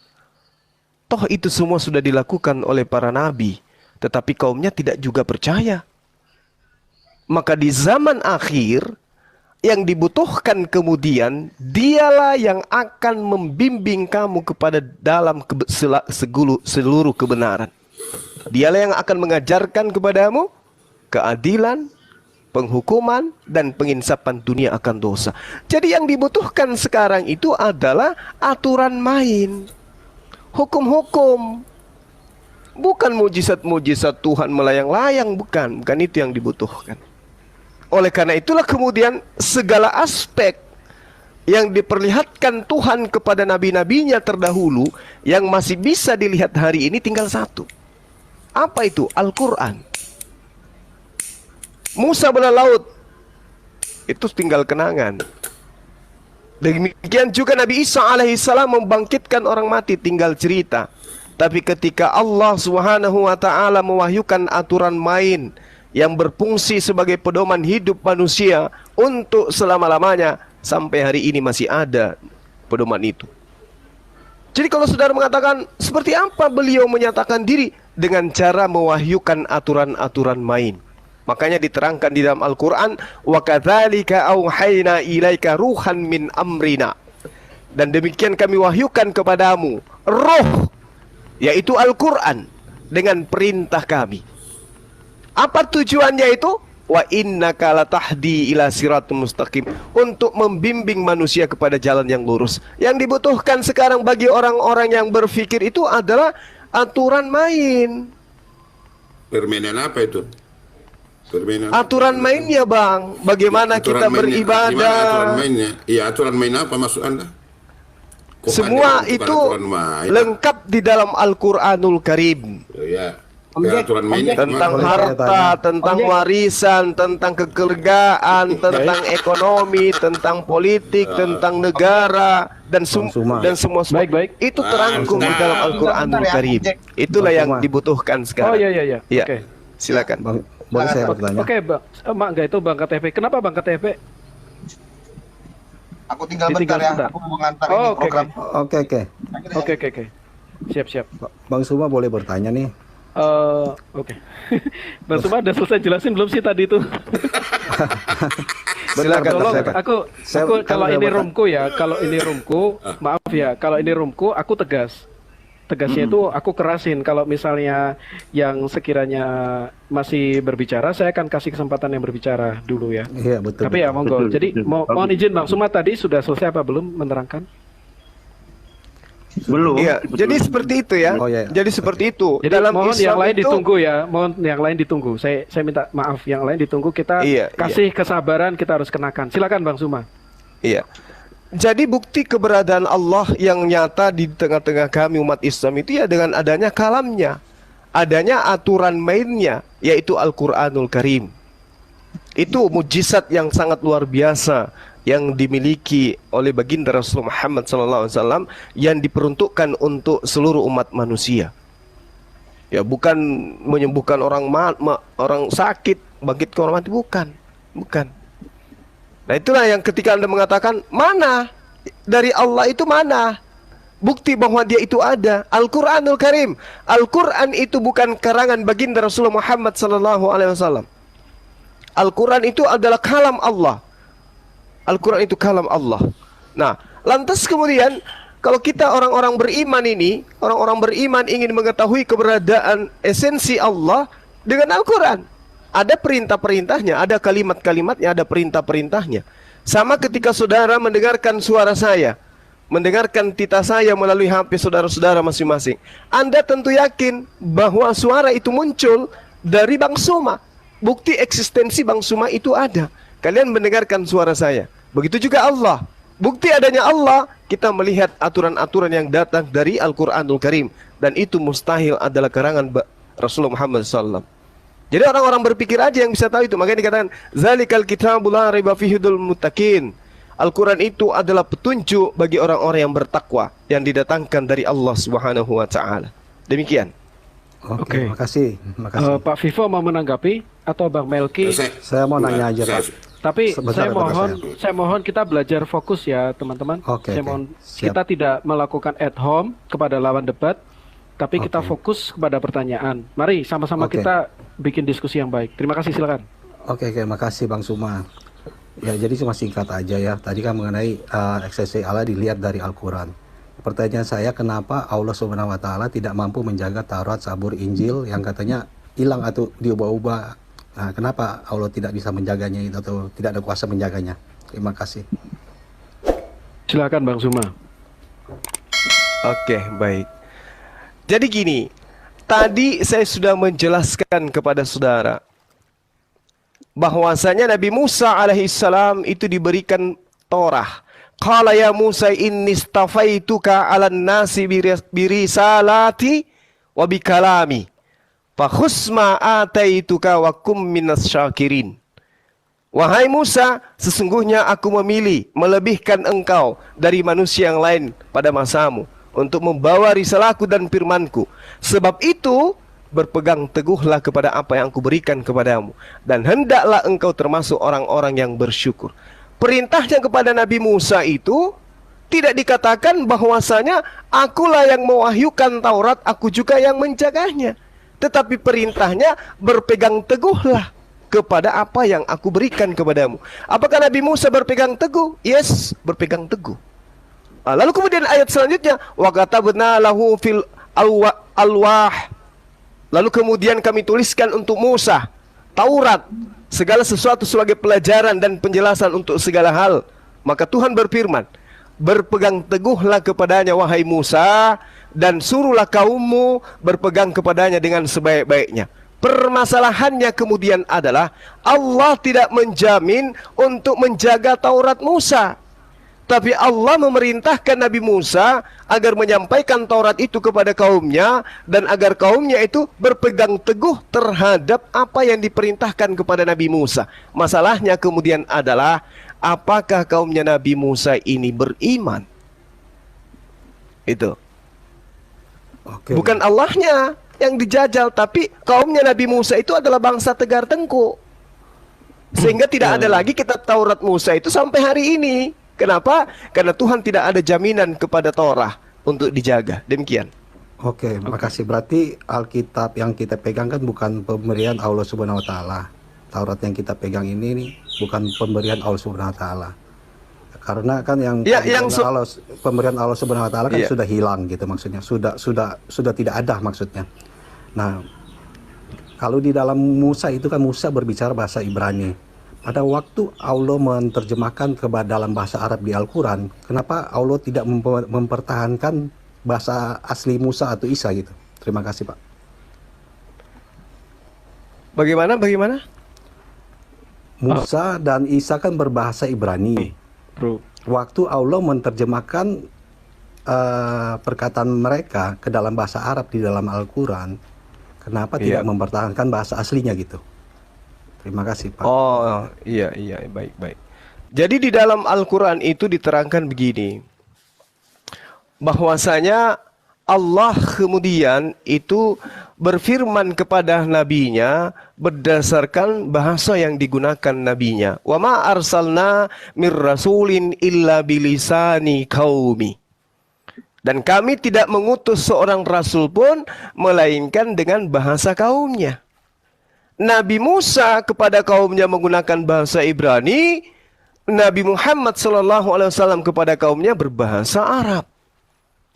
Toh itu semua sudah dilakukan oleh para nabi, tetapi kaumnya tidak juga percaya. Maka di zaman akhir, yang dibutuhkan kemudian, dialah yang akan membimbing kamu kepada dalam seluruh kebenaran. Dialah yang akan mengajarkan kepadamu keadilan, penghukuman, dan penginsapan dunia akan dosa. Jadi yang dibutuhkan sekarang itu adalah aturan main, hukum-hukum. Bukan mujizat-mujizat Tuhan melayang-layang, bukan itu yang dibutuhkan. Oleh karena itulah kemudian segala aspek yang diperlihatkan Tuhan kepada nabi-nabinya terdahulu yang masih bisa dilihat hari ini tinggal satu. Apa itu? Al-Quran. Musa belah laut, itu tinggal kenangan. Demikian juga Nabi Isa alaihissalam membangkitkan orang mati, tinggal cerita. Tapi ketika Allah Subhanahu wa ta'ala mewahyukan aturan main yang berfungsi sebagai pedoman hidup manusia untuk selama-lamanya, sampai hari ini masih ada pedoman itu. Jadi kalau saudara mengatakan seperti apa beliau menyatakan diri, dengan cara mewahyukan aturan-aturan main. Makanya diterangkan di dalam Al-Quran, wa kadzalika auhayna ilaika ruhan min amrina. Dan demikian kami wahyukan kepadamu roh, yaitu Al-Quran, dengan perintah kami. Apa tujuannya itu? Wa innaka latahdi ila siratul mustaqim, untuk membimbing manusia kepada jalan yang lurus. Yang dibutuhkan sekarang bagi orang-orang yang berpikir itu adalah aturan main. Permainan apa itu? Permainan. Aturan mainnya, Bang. Bagaimana Aturan kita mainnya. Gimana aturan beribadah. mainnya? Iya, aturan main apa maksud Anda? Kok Semua Anda bukan itu aturan main? lengkap di dalam Al-Qur'anul Karim. Oh, ya. Om Jack, Aturan mainnya Tentang gimana? harta, tentang Om Jack. warisan, tentang kekeluargaan, tentang ekonomi, tentang politik, tentang negara dan Suma. dan semua. Baik. Itu terangkum di dalam Al-Qur'anul Bentar ya, Karim. Om Jack. Itulah yang Suma. dibutuhkan Oh sekarang. iya. Iya. Oke. Silakan. Bang, boleh saya bertanya? Oke, Bang. Enggak itu Bang KTP. Kenapa Bang KTP? Aku tinggal Ditinggal bentar ya. sebentar. Aku mau ngantar Oh, ini oke, program. Oke. Siap. Bang Suma boleh bertanya nih. Oke. Bang Suma udah selesai jelasin belum sih tadi itu? Silakan. Tolong, silakan. aku Saya- kalau kan ini udah roomku ya, kalau ini roomku, maaf ya, kalau ini roomku aku tegasnya itu aku kerasin. Kalau misalnya yang sekiranya masih berbicara, saya akan kasih kesempatan yang berbicara dulu ya. Iya, betul. Tapi ya monggo. Jadi mohon izin Bang Suma tadi sudah selesai apa belum menerangkan? Belum. Iya, jadi seperti itu ya. Oh, iya. Jadi seperti itu. Jadi Dalam mohon Islam yang lain itu- ditunggu ya, mohon yang lain ditunggu. Saya minta maaf, yang lain ditunggu. Kita Iya, kasih kesabaran, kita harus kenakan. Silakan Bang Suma. Iya. Jadi bukti keberadaan Allah yang nyata di tengah-tengah kami umat Islam itu ya dengan adanya kalamnya. Adanya aturan mainnya, yaitu Al-Qur'anul Karim. Itu mujizat yang sangat luar biasa yang dimiliki oleh baginda Rasulullah Muhammad SAW yang diperuntukkan untuk seluruh umat manusia. Ya, bukan menyembuhkan orang orang sakit, bangkit ke orang mati, bukan. Nah, itulah yang ketika Anda mengatakan, mana dari Allah itu mana? Bukti bahwa dia itu ada. Al-Qur'anul Karim. Al-Qur'an itu bukan karangan baginda Rasulullah Muhammad SAW. Al-Quran itu adalah kalam Allah. Al-Quran itu kalam Allah. Nah, lantas kemudian kalau kita orang-orang beriman ini, orang-orang beriman ingin mengetahui keberadaan esensi Allah dengan Al-Quran. Ada perintah-perintahnya, ada kalimat-kalimatnya, ada perintah-perintahnya. Sama ketika saudara mendengarkan suara saya, mendengarkan tita saya melalui HP saudara-saudara masing-masing. Anda tentu yakin bahwa suara itu muncul dari Bang Suma. Bukti eksistensi Bang Suma itu ada. Kalian mendengarkan suara saya. Begitu juga Allah. Bukti adanya Allah, kita melihat aturan-aturan yang datang dari Al-Quranul Karim. Dan itu mustahil adalah karangan Rasulullah Muhammad SAW. Jadi orang-orang berpikir aja yang bisa tahu itu. Makanya dikatakan, Zalikal kitabul la raiba fihi hudal muttaqin. Al-Quran itu adalah petunjuk bagi orang-orang yang bertakwa, yang didatangkan dari Allah Subhanahu wa Ta'ala. Demikian. Oke, Oke. makasih. Pak Vivo mau menanggapi atau Bang Melki? Saya mau nanya aja, Pak. Tapi Sebentar, saya mohon kita belajar fokus ya teman-teman. Oke, Saya oke. mohon Siap. kita tidak melakukan at home kepada lawan debat, tapi kita Oke. fokus kepada pertanyaan. Mari sama-sama Oke. kita bikin diskusi yang baik. Terima kasih, silakan. Oke, makasih Bang Suma. Ya, jadi cuma singkat aja ya. Tadi kan mengenai eksistensi Allah dilihat dari Al-Quran. Pertanyaan saya, kenapa Allah Subhanahu wa Ta'ala tidak mampu menjaga Taurat, Zabur, Injil yang katanya hilang atau diubah-ubah? Nah, kenapa Allah tidak bisa menjaganya itu atau tidak ada kuasa menjaganya? Terima kasih. Silakan Bang Suma. Oke, baik. Jadi gini, tadi saya sudah menjelaskan kepada saudara bahwasanya Nabi Musa alaihissalam itu diberikan Torah. Qala ya Musa inni istafaituka 'alan nasi birisalati wa bikalami. Fakhus ma ataituka wa kum minas syakirin. Wahai Musa, sesungguhnya aku memilih melebihkan engkau dari manusia yang lain pada masamu untuk membawa risalahku dan firmanku. Sebab itu, berpegang teguhlah kepada apa yang aku berikan kepadamu. Dan hendaklah engkau termasuk orang-orang yang bersyukur. Perintahnya kepada Nabi Musa itu tidak dikatakan bahwasanya akulah yang mewahyukan Taurat, aku juga yang menjaganya. Tetapi perintahnya berpegang teguhlah kepada apa yang aku berikan kepadamu. Apakah Nabi Musa berpegang teguh? Yes, berpegang teguh. Lalu kemudian ayat selanjutnya, wa katabna lahu fil alwah. Lalu kemudian kami tuliskan untuk Musa Taurat, segala sesuatu sebagai pelajaran dan penjelasan untuk segala hal. Maka Tuhan berfirman, berpegang teguhlah kepadanya wahai Musa, dan suruhlah kaummu berpegang kepadanya dengan sebaik-baiknya. Permasalahannya kemudian adalah Allah tidak menjamin untuk menjaga Taurat Musa. Tapi Allah memerintahkan Nabi Musa agar menyampaikan Taurat itu kepada kaumnya dan agar kaumnya itu berpegang teguh terhadap apa yang diperintahkan kepada Nabi Musa. Masalahnya kemudian adalah apakah kaumnya Nabi Musa ini beriman? Itu. Oke. Bukan Allahnya yang dijajal, tapi kaumnya Nabi Musa itu adalah bangsa tegar tengkuk. Sehingga tidak ada lagi kitab Taurat Musa itu sampai hari ini. Kenapa? Karena Tuhan tidak ada jaminan kepada Torah untuk dijaga. Demikian. Oke, makasih. Berarti Alkitab yang kita pegang kan bukan pemberian Allah Subhanahu wa taala. Taurat yang kita pegang ini nih bukan pemberian Allah Subhanahu wa taala. Karena kan yang pemberian Allah Subhanahu wa taala kan sudah hilang gitu maksudnya. Sudah tidak ada maksudnya. Nah, kalau di dalam Musa itu kan Musa berbicara bahasa Ibrani. Pada waktu Allah menerjemahkan ke dalam bahasa Arab di Al-Quran, kenapa Allah tidak mempertahankan bahasa asli Musa atau Isa gitu? Terima kasih, Pak. Bagaimana? Musa dan Isa kan berbahasa Ibrani. Waktu Allah menerjemahkan perkataan mereka ke dalam bahasa Arab di dalam Al-Quran, kenapa tidak mempertahankan bahasa aslinya gitu? Terima kasih, Pak. Oh, iya, baik. Jadi di dalam Al-Quran itu diterangkan begini, bahwasanya Allah kemudian itu berfirman kepada nabinya berdasarkan bahasa yang digunakan nabinya. Wa ma arsalna mir rasulin illa bilisani qaumi. Dan kami tidak mengutus seorang rasul pun melainkan dengan bahasa kaumnya. Nabi Musa kepada kaumnya menggunakan bahasa Ibrani, Nabi Muhammad SAW kepada kaumnya berbahasa Arab.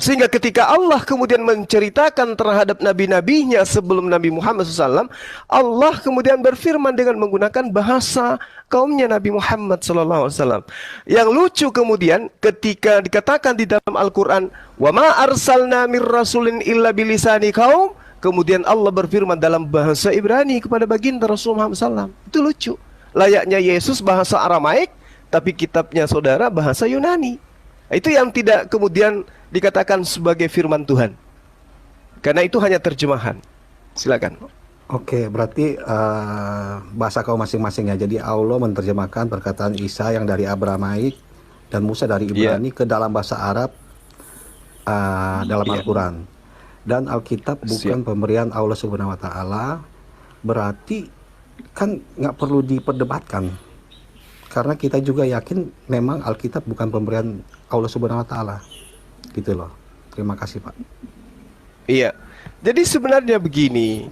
Sehingga ketika Allah kemudian menceritakan terhadap nabi-nabinya sebelum Nabi Muhammad SAW, Allah kemudian berfirman dengan menggunakan bahasa kaumnya Nabi Muhammad SAW. Yang lucu kemudian ketika dikatakan di dalam Al-Quran, wa ma arsalna mir rasulin illa bilisani kaum, kemudian Allah berfirman dalam bahasa Ibrani kepada baginda Rasulullah SAW. Itu lucu. Layaknya Yesus bahasa Aramaik, tapi kitabnya saudara bahasa Yunani. Itu yang tidak kemudian dikatakan sebagai firman Tuhan. Karena itu hanya terjemahan. Silakan. Oke, berarti bahasa kaum masing-masing ya. Jadi Allah menerjemahkan perkataan Isa yang dari Abramaik dan Musa dari Ibrani ke dalam bahasa Arab dalam Al-Quran. Dan Alkitab bukan pemberian Allah Subhanahu wa taala, berarti kan nggak perlu diperdebatkan. Karena kita juga yakin memang Alkitab bukan pemberian Allah Subhanahu wa taala. Gitu loh. Terima kasih, Pak. Iya. Jadi sebenarnya begini.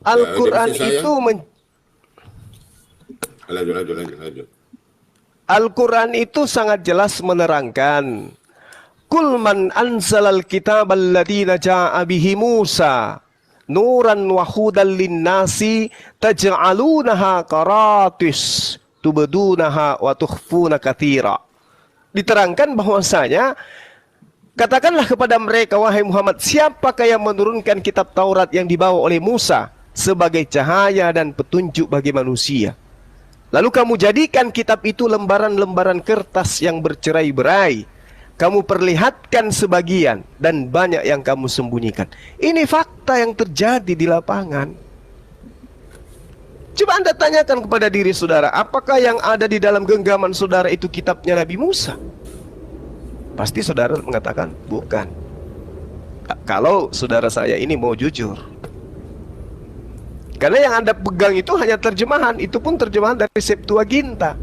Al-Quran itu lanjut. Al-Quran itu sangat jelas menerangkan, Kul man anzalal kitab alladina ja'a bihi Musa nuran wa hudan linnasi taj'alunaha qaratis tubdunaha wa tukhfuna katsira. Diterangkan bahwasanya katakanlah kepada mereka, wahai Muhammad, siapakah yang menurunkan kitab Taurat yang dibawa oleh Musa sebagai cahaya dan petunjuk bagi manusia? Lalu kamu jadikan kitab itu lembaran-lembaran kertas yang bercerai-berai. Kamu perlihatkan sebagian dan banyak yang kamu sembunyikan. Ini fakta yang terjadi di lapangan. Coba Anda tanyakan kepada diri saudara, apakah yang ada di dalam genggaman saudara itu kitabnya Nabi Musa? Pasti saudara mengatakan bukan. Kalau saudara saya ini mau jujur. Karena yang Anda pegang itu hanya terjemahan, itu pun terjemahan dari Septuaginta.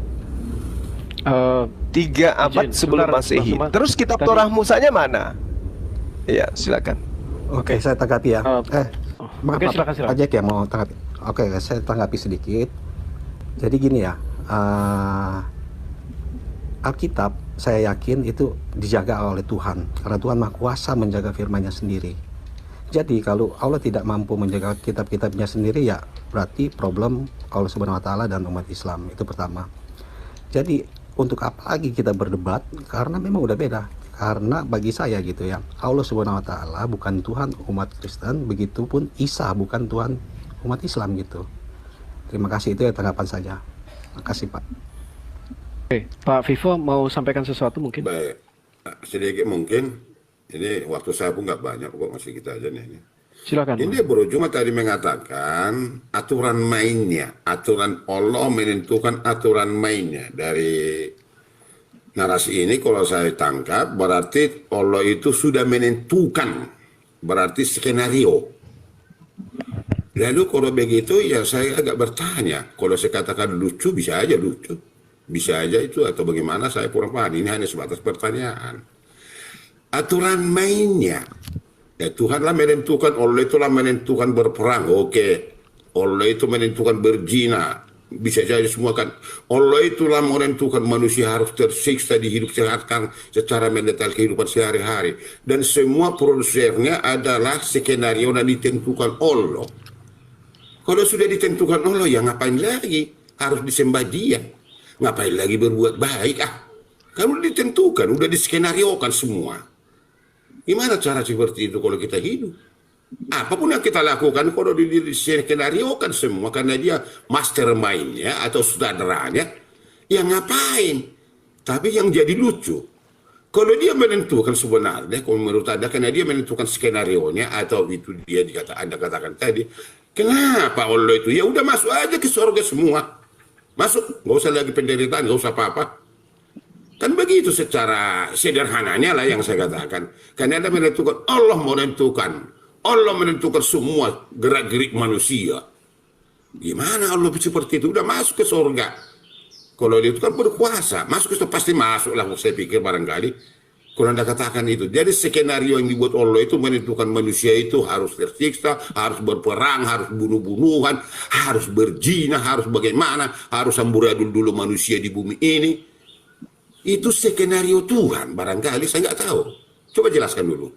3 abad sebelum Masehi. Terus kitab Torah Musanya mana? Iya, silakan. Oke, saya tanggapi ya. Silakan. Pak Jack ya mau tanggapi. Oke, saya tanggapi sedikit. Jadi gini ya, Alkitab saya yakin itu dijaga oleh Tuhan, karena Tuhan Maha Kuasa menjaga firman-Nya sendiri. Jadi kalau Allah tidak mampu menjaga kitab-kitabnya sendiri, ya berarti problem Allah Subhanahu wa taala dan umat Islam. Itu pertama. Jadi untuk apa lagi kita berdebat, karena memang udah beda. Karena bagi saya gitu ya, Allah Subhanahu wa taala bukan Tuhan umat Kristen, begitupun Isa bukan Tuhan umat Islam gitu. Terima kasih, itu ya tanggapan saja. Terima kasih Pak. Oke, Pak Vivo mau sampaikan sesuatu mungkin? Baik, sedikit mungkin. Ini waktu saya pun nggak banyak kok, masih kita aja nih. Silakan. Ini Bro Juma tadi mengatakan aturan mainnya, aturan Allah menentukan aturan mainnya. Dari narasi ini kalau saya tangkap berarti Allah itu sudah menentukan, berarti skenario. Lalu kalau begitu ya saya agak bertanya, kalau saya katakan lucu bisa aja lucu, bisa aja itu atau bagaimana saya kurang paham. Ini hanya sebatas pertanyaan. Aturan mainnya, ya Tuhanlah menentukan, Allah itulah menentukan berperang, oke. Allah itu menentukan berzina, bisa jadi semua kan. Allah itulah menentukan manusia harus tersiksa di hidup secara mendetail kehidupan sehari-hari. Dan semua produsernya adalah skenario yang ditentukan Allah. Kalau sudah ditentukan Allah, ya ngapain lagi harus disembah dia? Ngapain lagi berbuat baik? Kan udah ditentukan, udah diskenariokan semua. Gimana cara seperti itu kalau kita hidup? Apapun yang kita lakukan, kalau diskenariokan semua, karena dia mastermind-nya atau sutradaranya, ya ngapain? Tapi yang jadi lucu, kalau dia menentukan sebenarnya, kalau menurut Anda, karena dia menentukan skenario-nya, atau itu dia Anda katakan tadi, kenapa Allah itu? Ya udah masuk aja ke surga semua. Masuk, nggak usah lagi penderitaan, nggak usah apa-apa. Kan begitu secara sederhananya lah yang saya katakan. Karena Anda menentukan, Allah menentukan semua gerak-gerik manusia. Gimana Allah seperti itu? Udah masuk ke surga. Kalau dia itu kan berkuasa, masuk ke surga pasti masuk lah, saya pikir barangkali. Kalau Anda katakan itu, jadi skenario yang dibuat Allah itu menentukan manusia itu harus tersiksa, harus berperang, harus bunuh-bunuhan, harus berzina, harus bagaimana, harus amburadul dulu manusia di bumi ini. Itu skenario Tuhan, barangkali saya nggak tahu. Coba jelaskan dulu.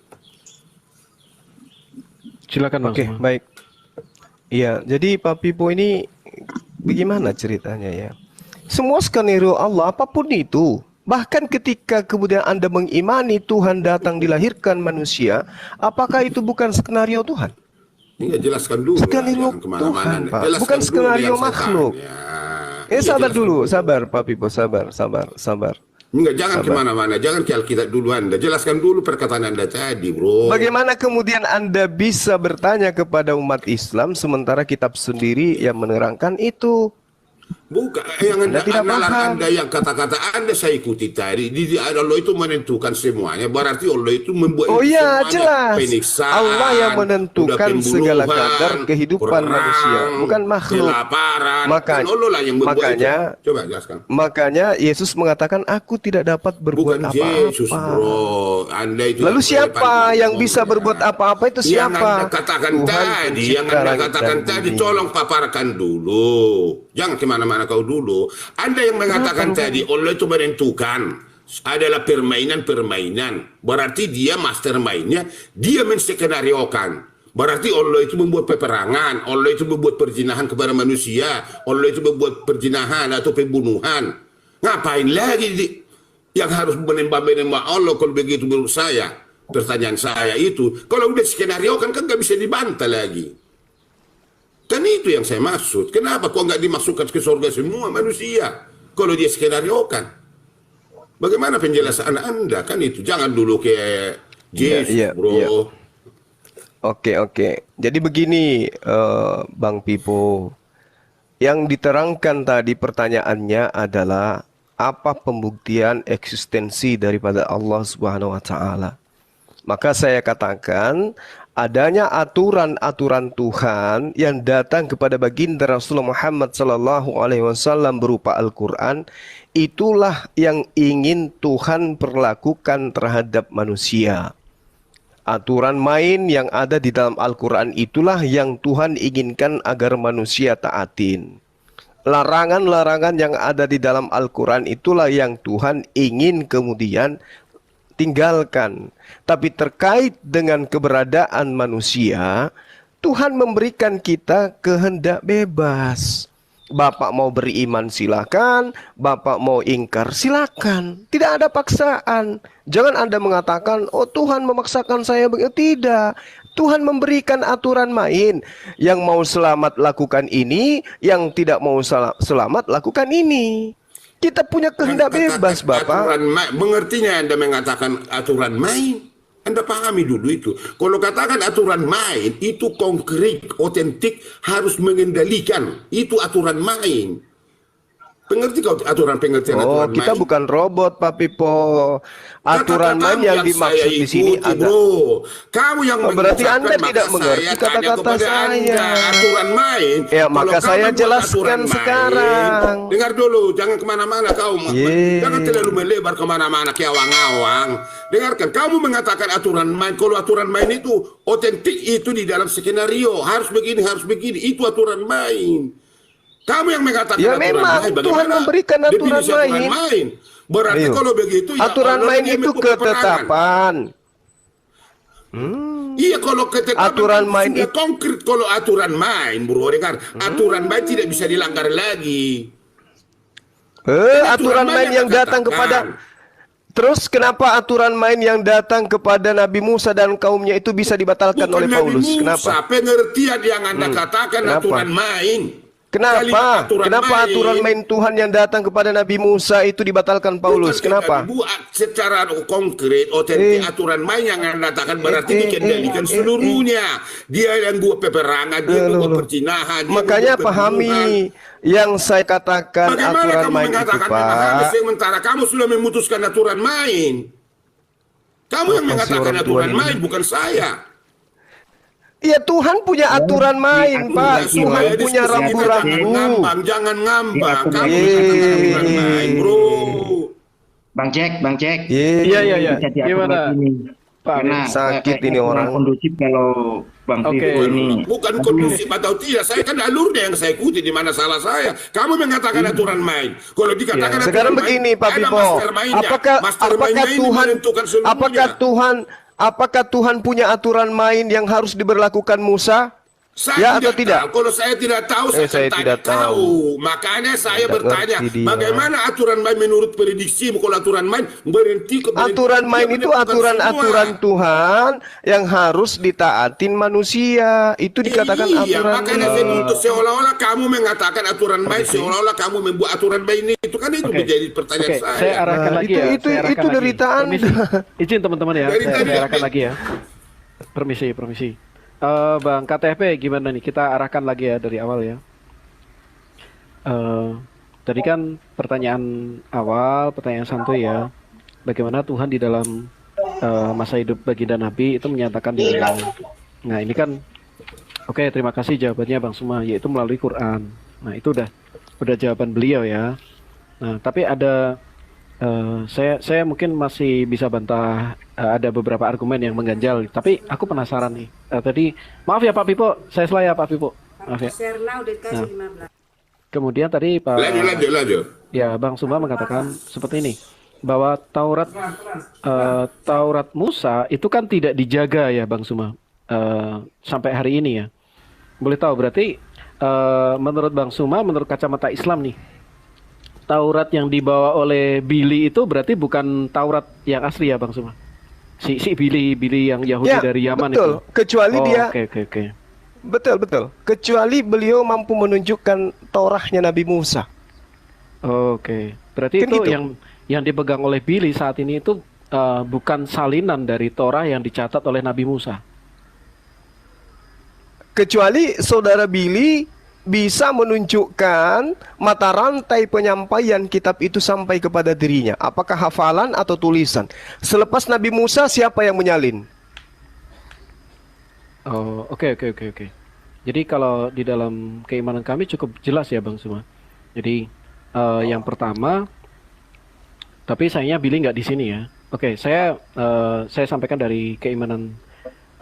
Silakan Mas. Oke, baik. Iya, jadi Pak Pipo ini bagaimana ceritanya ya? Semua skenario Allah, apapun itu, bahkan ketika kemudian Anda mengimani Tuhan datang dilahirkan manusia, apakah itu bukan skenario Tuhan? Iya, jelaskan dulu. Skenario Tuhan, Pak. Bukan skenario makhluk. Sabar dulu, sabar Pak Pipo, sabar. Enggak, jangan kemana-mana, jangan ke Alkitab dulu Anda. Jelaskan dulu perkataan Anda tadi, bro. Bagaimana kemudian Anda bisa bertanya kepada umat Islam sementara kitab sendiri yang menerangkan itu? Bukan, yang Anda yang kata-kata Anda saya ikuti tadi. Allah itu menentukan semuanya. Berarti Allah itu membuat jelas. Peniksaan, Allah yang menentukan segala kadar kehidupan manusia, bukan makhluk. Kelaparan. Coba jelaskan. Makanya Yesus mengatakan, aku tidak dapat berbuat apa-apa. Bukan Yesus, bro. Anda itu. Lalu siapa yang bisa berbuat apa-apa itu siapa? Yang Anda katakan tadi, tolong paparkan dulu. Jangan kemana-mana kau dulu. Anda yang mengatakan tadi Allah itu menentukan adalah permainan. Berarti dia mastermind-nya, dia menskenariokan. Berarti Allah itu membuat peperangan, Allah itu membuat perzinahan kepada manusia, Allah itu membuat perzinahan atau pembunuhan. Ngapain lagi yang harus menembak-menembak Allah kalau begitu menurut saya? Pertanyaan saya itu, kalau udah skenario kan nggak bisa dibantah lagi. Kan itu yang saya maksud. Kenapa kok nggak dimasukkan ke surga semua manusia? Kalau dia skenariokan. Bagaimana penjelasan Anda? Kan itu. Jangan dulu ke Yesus, bro. Iya. Oke. Jadi begini, Bang Pipo. Yang diterangkan tadi pertanyaannya adalah apa pembuktian eksistensi daripada Allah Subhanahu wa taala. Maka saya katakan adanya aturan-aturan Tuhan yang datang kepada baginda Rasulullah Muhammad SAW berupa Al-Quran, itulah yang ingin Tuhan perlakukan terhadap manusia. Aturan main yang ada di dalam Al-Quran itulah yang Tuhan inginkan agar manusia taatin. Larangan-larangan yang ada di dalam Al-Quran itulah yang Tuhan ingin kemudian tinggalkan. Tapi terkait dengan keberadaan manusia, Tuhan memberikan kita kehendak bebas. Bapak mau beriman silakan, Bapak mau ingkar silakan. Tidak ada paksaan. Jangan Anda mengatakan, oh Tuhan memaksakan saya begitu. Tidak. Tuhan memberikan aturan main. Yang mau selamat lakukan ini, yang tidak mau selamat lakukan ini. Kita punya kehendak bebas, Bapak. Mengertinya Anda mengatakan aturan main. Anda pahami dulu itu. Kalau katakan aturan main, itu konkret, otentik, harus mengendalikan. Itu aturan main. Pengerti kau aturan pengertian aturan main? Kita bukan robot, Pak Pipo. Aturan main yang dimaksud di sini ada. Bro. Kamu yang berarti Anda tidak mengerti kata-kata saya. Aturan main. Ya, maka saya jelaskan sekarang. Dengar dulu, jangan kemana-mana kau. Jangan terlalu melebar kemana-mana ke awang-awang. Dengarkan, kamu mengatakan aturan main. Kalau aturan main itu otentik, itu di dalam skenario. Harus begini, itu aturan main. Kamu yang mengatakan ya aturan memang main, Tuhan memberikan aturan main. Berarti kalau begitu ya aturan main itu ketetapan. Iya, kalau ketetapan aturan main itu konkret. Kalau aturan main, bro, dengar, aturan main tidak bisa dilanggar lagi. Aturan main yang datang kepada. Terus kenapa aturan main yang datang kepada Nabi Musa dan kaumnya itu bisa dibatalkan oleh Paulus? Nabi Musa, kenapa? Pengertian yang Anda katakan aturan main. Kenapa? Kenapa aturan main Tuhan yang datang kepada Nabi Musa itu dibatalkan Paulus? Kenapa? Secara konkret, otentik aturan main yang Anda katakan berarti dikendalikan seluruhnya. Dia yang buat peperangan, dia buat percinahan. Makanya pahami yang saya katakan aturan main itu, Pak. Sementara kamu sudah memutuskan aturan main. Kamu yang mengatakan aturan main, bukan saya. Ya Tuhan punya aturan main, Pak. Tuhan punya rambu-rambu. Jangan ngambang. Kamu mengatakan aturan main, bro. Bang Jack. Iya. Gimana? Pak, Karena sakit ini orang. Kondusif kalau Bang Vito ini. Bukan kondusif atau tidak. Saya kan alurnya yang saya ikuti, di mana salah saya. Kamu mengatakan aturan main. Kalau dikatakan sekarang aturan begini, main, Pak Pipo. Apakah Tuhan punya aturan main yang harus diberlakukan Musa? Saya atau tidak? Kalau saya tidak tahu, saya tidak tahu. Makanya saya bertanya, bagaimana aturan main menurut prediksi? Kalau aturan main berhenti ke aturan main itu aturan-aturan Tuhan yang harus ditaatin manusia. Itu dikatakan aturan. Makanya saya tuntut seolah-olah kamu mengatakan aturan main, seolah-olah kamu membuat aturan main itu kan itu menjadi pertanyaan saya. Saya arahkan lagi ya. Itu derita Anda. Izin teman-teman ya. Saya arahkan lagi ya. Permisi. Bang KTP gimana nih? Kita arahkan lagi ya dari awal ya. Tadi kan pertanyaan awal, pertanyaan santuy ya. Bagaimana Tuhan di dalam masa hidup baginda Nabi itu menyatakan dirinya. Nah ini kan, oke, terima kasih jawabannya Bang Suma, yaitu melalui Quran. Nah itu udah jawaban beliau ya. Nah tapi ada saya mungkin masih bisa bantah, ada beberapa argumen yang mengganjal, tapi aku penasaran nih. Tadi maaf ya Pak Pipo, saya salah ya Pak Pipo. Maaf ya. Nah, kemudian tadi Pak lanjut. Ya Bang Suma mengatakan seperti ini, bahwa Taurat Musa itu kan tidak dijaga ya Bang Suma sampai hari ini ya. Boleh tahu berarti menurut Bang Suma, menurut kacamata Islam nih, Taurat yang dibawa oleh Billy itu berarti bukan Taurat yang asli ya Bang Suma? Si Billy yang Yahudi dari Yaman betul. itu. Kecuali dia. Oke. Betul. Kecuali beliau mampu menunjukkan Taurahnya Nabi Musa. Oke. Berarti kan itu gitu. yang dipegang oleh Billy saat ini itu bukan salinan dari Torah yang dicatat oleh Nabi Musa. Kecuali saudara Billy bisa menunjukkan mata rantai penyampaian kitab itu sampai kepada dirinya. Apakah hafalan atau tulisan? Selepas Nabi Musa, siapa yang menyalin? Oh, oke. Jadi kalau di dalam keimanan kami cukup jelas ya Bang Suma. Jadi yang pertama, tapi sayangnya Billy nggak di sini ya. Oke, saya sampaikan dari keimanan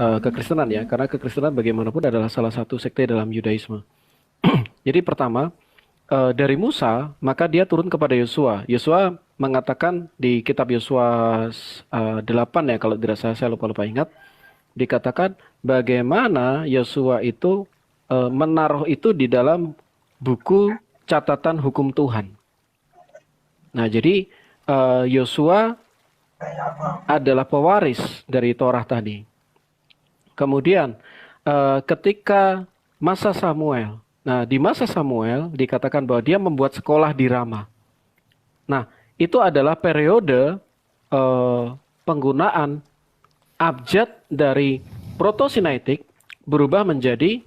kekristenan ya, karena kekristenan bagaimanapun adalah salah satu sekte dalam Yudaisme. Jadi pertama, dari Musa, maka dia turun kepada Yosua. Yosua mengatakan di kitab Yosua 8 ya, kalau tidak salah, saya lupa ingat, dikatakan bagaimana Yosua itu menaruh itu di dalam buku catatan hukum Tuhan. Nah, jadi Yosua adalah pewaris dari Torah tadi. Kemudian ketika masa Samuel, nah di masa Samuel dikatakan bahwa dia membuat sekolah di Rama. Nah, itu adalah periode penggunaan abjad dari Proto-Sinaitik berubah menjadi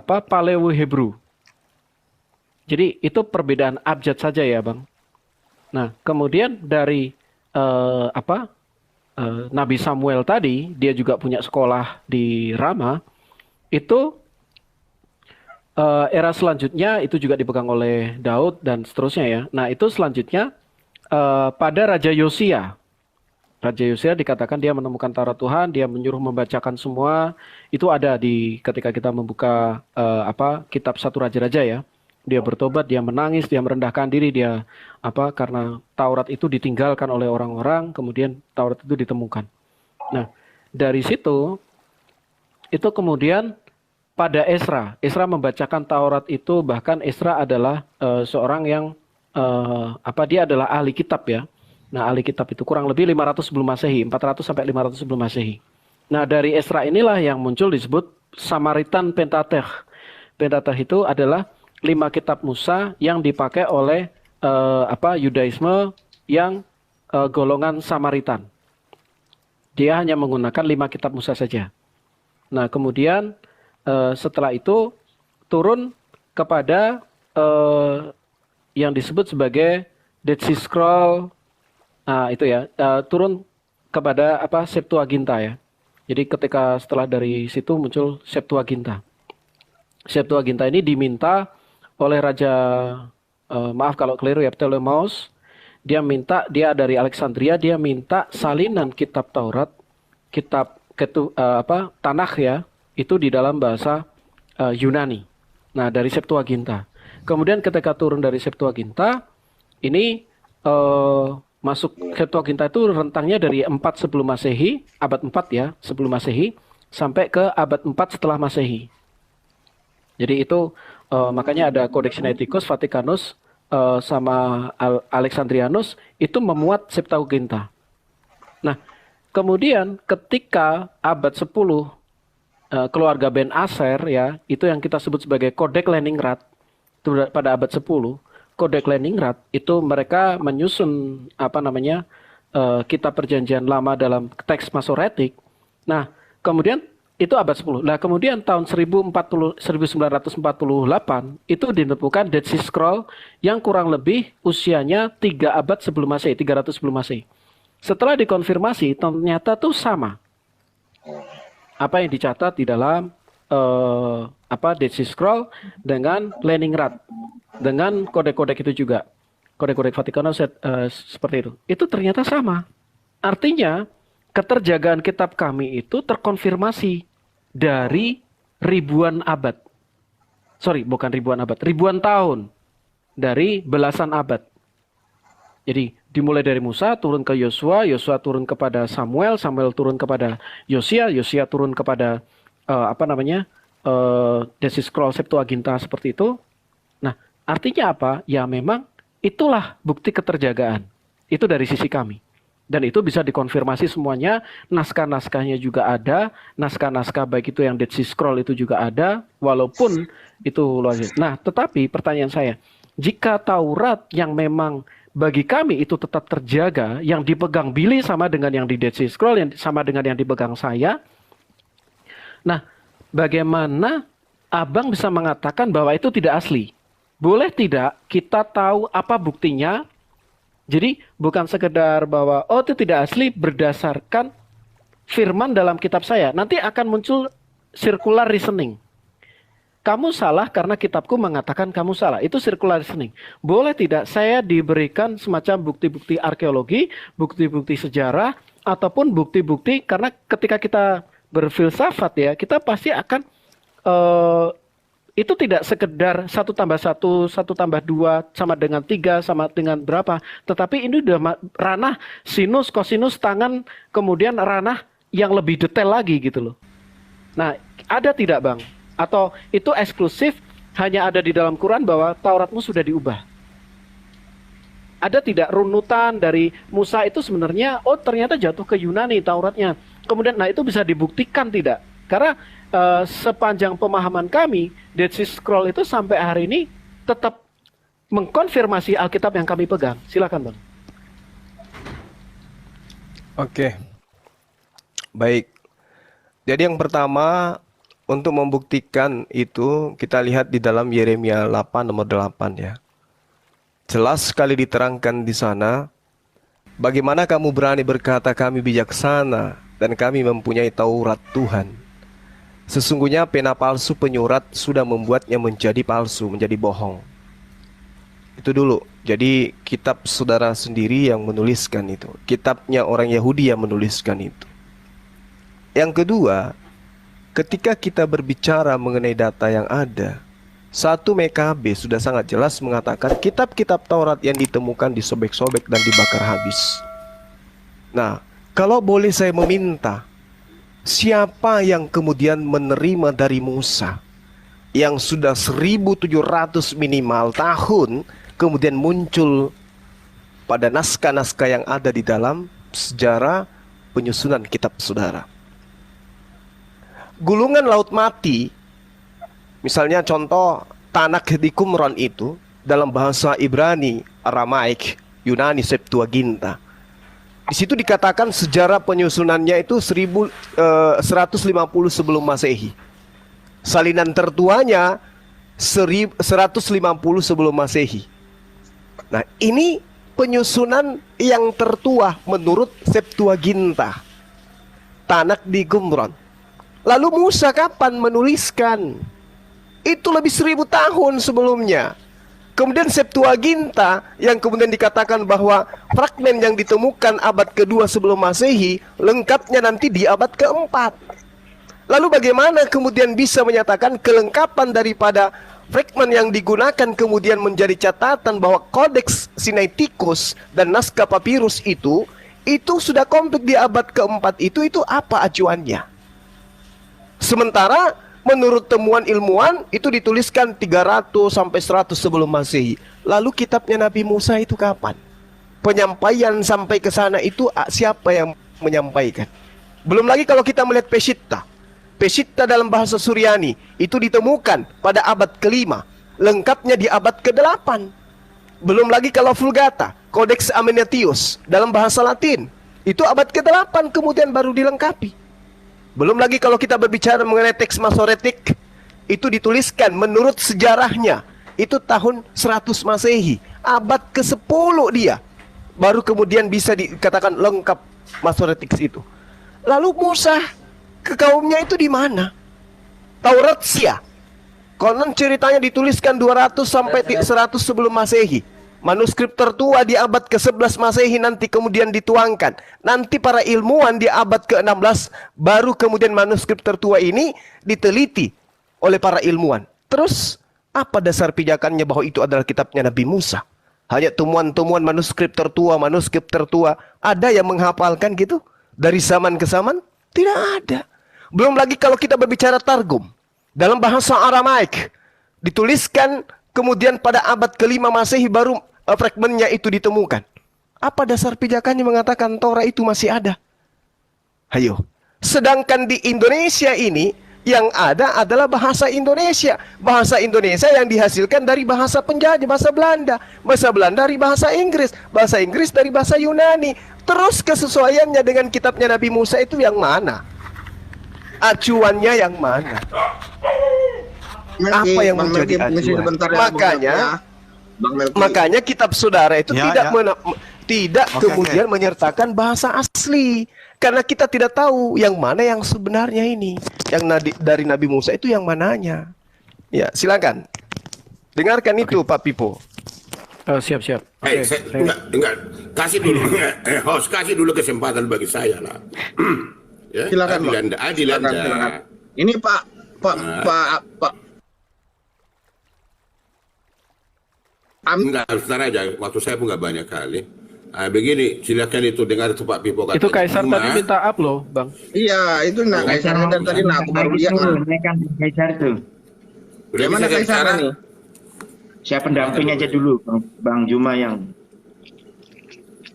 Paleo-Hebrew. Jadi itu perbedaan abjad saja ya, Bang. Nah, kemudian dari Nabi Samuel tadi, dia juga punya sekolah di Rama. Itu era selanjutnya itu juga dipegang oleh Daud dan seterusnya ya. Nah, itu selanjutnya pada Raja Yosia. Raja Yosia dikatakan dia menemukan Taurat Tuhan, dia menyuruh membacakan semua. Itu ada di ketika kita membuka kitab 1 Raja-Raja ya. Dia bertobat, dia menangis, dia merendahkan diri, dia karena Taurat itu ditinggalkan oleh orang-orang, kemudian Taurat itu ditemukan. Nah, dari situ itu kemudian pada Esra membacakan Taurat itu, bahkan Esra adalah seorang yang dia adalah ahli kitab ya. Nah, ahli kitab itu kurang lebih 500 sebelum Masehi, 400 sampai 500 sebelum Masehi. Nah, dari Esra inilah yang muncul disebut Samaritan Pentateuch. Pentateuch itu adalah 5 kitab Musa yang dipakai oleh Yudaisme yang golongan Samaritan. Dia hanya menggunakan 5 kitab Musa saja. Nah, kemudian setelah itu turun kepada yang disebut sebagai Dead Sea Scroll. Nah, itu ya, turun kepada Septuaginta ya. Jadi ketika setelah dari situ muncul Septuaginta. Septuaginta ini diminta oleh Raja, maaf kalau keliru ya, Ptolemeus. Dia dari Alexandria, dia minta salinan kitab Taurat, kitab Tanakh ya, itu di dalam bahasa Yunani. Nah, dari Septuaginta. Kemudian ketika turun dari Septuaginta, ini masuk Septuaginta itu rentangnya dari 4 sebelum Masehi, abad 4 ya, sebelum Masehi, sampai ke abad 4 setelah Masehi. Jadi itu makanya ada Codex Sinaiticus, Vaticanus, sama Alexandrianus itu memuat Septuaginta. Nah, kemudian ketika abad 10 keluarga Ben Aser ya, itu yang kita sebut sebagai Codex Leningrad, itu pada abad 10, Codex Leningrad itu mereka menyusun kitab perjanjian lama dalam teks Masoretik. Nah, kemudian itu abad 10. Nah, kemudian tahun 1948 itu ditemukan Dead Sea Scroll yang kurang lebih usianya 3 abad sebelum Masehi, 300 sebelum Masehi. Setelah dikonfirmasi, ternyata tuh sama. Apa yang dicatat di dalam Dead Sea Scroll dengan Leningrad, dengan kodek-kodek itu juga. Kodek-kodek Vatikanus seperti itu. Itu ternyata sama. Artinya, keterjagaan kitab kami itu terkonfirmasi dari ribuan abad. Sorry, bukan ribuan abad, ribuan tahun. Dari belasan abad. Jadi dimulai dari Musa, turun ke Yosua, Yosua turun kepada Samuel, Samuel turun kepada Yosia, Yosia turun kepada Dead Sea Scroll Septuaginta seperti itu. Nah, artinya apa? Ya memang itulah bukti keterjagaan. Itu dari sisi kami. Dan itu bisa dikonfirmasi semuanya, naskah-naskahnya juga ada, naskah-naskah baik itu yang Dead Sea Scroll itu juga ada, walaupun itu luar biasa. Nah, tetapi pertanyaan saya, jika Taurat yang memang bagi kami itu tetap terjaga, yang dipegang Billy sama dengan yang di Dead Sea Scroll, yang sama dengan yang dipegang saya, nah, bagaimana Abang bisa mengatakan bahwa itu tidak asli? Boleh tidak kita tahu apa buktinya? Jadi bukan sekedar bahwa itu tidak asli berdasarkan firman dalam kitab saya. Nanti akan muncul circular reasoning. Kamu salah karena kitabku mengatakan kamu salah. Itu circular reasoning. Boleh tidak saya diberikan semacam bukti-bukti arkeologi, bukti-bukti sejarah, ataupun bukti-bukti, karena ketika kita berfilsafat ya, kita pasti akan itu tidak sekedar 1 tambah 1, 1 tambah 2 sama dengan 3, sama dengan berapa. Tetapi ini udah ranah sinus, kosinus, tangan, kemudian ranah yang lebih detail lagi gitu loh. Nah, ada tidak Bang? Atau itu eksklusif hanya ada di dalam Quran bahwa Tauratmu sudah diubah? Ada tidak runutan dari Musa itu sebenarnya, ternyata jatuh ke Yunani Tauratnya. Kemudian, nah itu bisa dibuktikan tidak? Karena sepanjang pemahaman kami, Dead Sea Scroll itu sampai hari ini tetap mengkonfirmasi Alkitab yang kami pegang. Silakan, Bang. Oke. Baik. Jadi yang pertama, untuk membuktikan itu kita lihat di dalam Yeremia 8 nomor 8 ya. Jelas sekali diterangkan di sana, bagaimana kamu berani berkata kami bijaksana dan kami mempunyai Taurat Tuhan. Sesungguhnya pena palsu penyurat sudah membuatnya menjadi palsu, menjadi bohong. Itu dulu. Jadi kitab saudara sendiri yang menuliskan itu. Kitabnya orang Yahudi yang menuliskan itu. Yang kedua, ketika kita berbicara mengenai data yang ada, 1 MKB sudah sangat jelas mengatakan kitab-kitab Taurat yang ditemukan disobek-sobek dan dibakar habis. Nah, kalau boleh saya meminta, siapa yang kemudian menerima dari Musa yang sudah 1700 minimal tahun kemudian muncul pada naskah-naskah yang ada di dalam sejarah penyusunan kitab saudara. Gulungan laut mati, misalnya contoh Tanakh di Qumran itu dalam bahasa Ibrani, Aramaik, Yunani, Septuaginta. Di situ dikatakan sejarah penyusunannya itu 150 sebelum Masehi. Salinan tertuanya 150 sebelum Masehi. Nah, ini penyusunan yang tertua menurut Septuaginta, Tanakh di Qumran. Lalu Musa kapan menuliskan? Itu lebih 1000 tahun sebelumnya. Kemudian Septuaginta yang kemudian dikatakan bahwa fragmen yang ditemukan abad kedua sebelum Masehi, lengkapnya nanti di abad keempat. Lalu bagaimana kemudian bisa menyatakan kelengkapan daripada fragmen yang digunakan kemudian menjadi catatan bahwa Kodeks Sinaiticus dan naskah papirus itu sudah komplit di abad keempat itu apa acuannya? Sementara menurut temuan ilmuwan itu dituliskan 300 sampai 100 sebelum Masehi. Lalu kitabnya Nabi Musa itu kapan? Penyampaian sampai ke sana itu siapa yang menyampaikan? Belum lagi kalau kita melihat Peshitta. Peshitta dalam bahasa Suryani itu ditemukan pada abad ke-5, lengkapnya di abad ke-8. Belum lagi kalau Vulgata, Codex Amenetius dalam bahasa Latin, itu abad ke-8 kemudian baru dilengkapi. Belum lagi kalau kita berbicara mengenai teks Masoretik, itu dituliskan menurut sejarahnya itu tahun 100 Masehi, abad ke-10 dia baru kemudian bisa dikatakan lengkap Masoretik itu. Lalu Musa ke kaumnya itu di mana? Taurat Sia, konon ceritanya dituliskan 200 sampai 100 sebelum Masehi. Manuskrip tertua di abad ke-11 Masehi nanti kemudian dituangkan. Nanti para ilmuwan di abad ke-16 baru kemudian manuskrip tertua ini diteliti oleh para ilmuwan. Terus apa dasar pijakannya bahwa itu adalah kitabnya Nabi Musa? Hanya temuan-temuan manuskrip tertua. Ada yang menghafalkan gitu dari zaman ke zaman? Tidak ada. Belum lagi kalau kita berbicara Targum dalam bahasa Aramaik, dituliskan kemudian pada abad ke-5 Masehi baru fragmennya itu ditemukan. Apa dasar pijakannya mengatakan Torah itu masih ada? Hayo. Sedangkan di Indonesia ini yang ada adalah bahasa Indonesia. Bahasa Indonesia yang dihasilkan dari bahasa penjajah, bahasa Belanda. Bahasa Belanda dari bahasa Inggris. Bahasa Inggris dari bahasa Yunani. Terus kesesuaiannya dengan kitabnya Nabi Musa itu yang mana? Acuannya yang mana? Apa yang menjadi acuan? Makanya kitab saudara itu tidak kemudian menyertakan bahasa asli, karena kita tidak tahu yang mana yang sebenarnya ini, yang dari Nabi Musa itu yang mananya. Ya, silakan dengarkan itu Pak Pipo. Siap. Enggak. Kasih dulu, host kasih dulu kesempatan bagi saya lah. Ya, silakan Adil Anda. Ini Pak. Enggak, sebentar aja. Waktu saya pun nggak banyak kali. Begini, silakan itu dengar itu Pak Pipo. Itu Kaisar tadi minta up loh, Bang. Iya, itu Kaisar tadi aku baru lihat. Kaisar tuh. Bagaimana Kaisar nih? Saya pendamping aja dulu, Bang Juma yang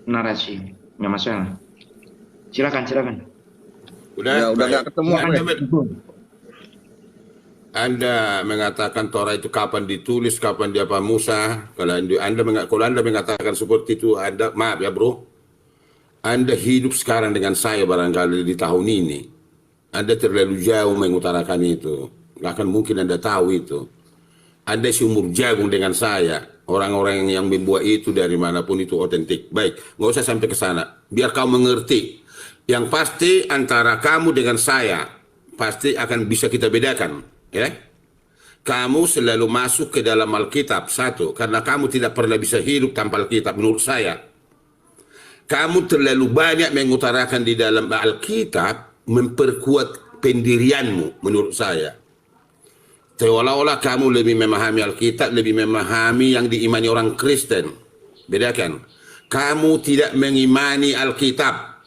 narasi. Nggak masalah. Silakan. Udah Udah nggak ketemu. Anda mengatakan Torah itu kapan ditulis, kapan dia Musa. Kalau Anda mengatakan seperti itu, Anda maaf ya bro, Anda hidup sekarang dengan saya barangkali di tahun ini. Anda terlalu jauh mengutarakan itu. Nggak akan mungkin Anda tahu itu. Anda seumur jagung dengan saya. Orang-orang yang membuat itu dari manapun itu otentik. Baik, nggak usah sampai ke sana. Biar kau mengerti. Yang pasti antara kamu dengan saya pasti akan bisa kita bedakan. Ya, kamu selalu masuk ke dalam Alkitab, satu, karena kamu tidak pernah bisa hidup tanpa Alkitab menurut saya. Kamu terlalu banyak mengutarakan di dalam Alkitab memperkuat pendirianmu menurut saya. Seolah-olah kamu lebih memahami Alkitab, lebih memahami yang diimani orang Kristen. Bedakan. Kamu tidak mengimani Alkitab,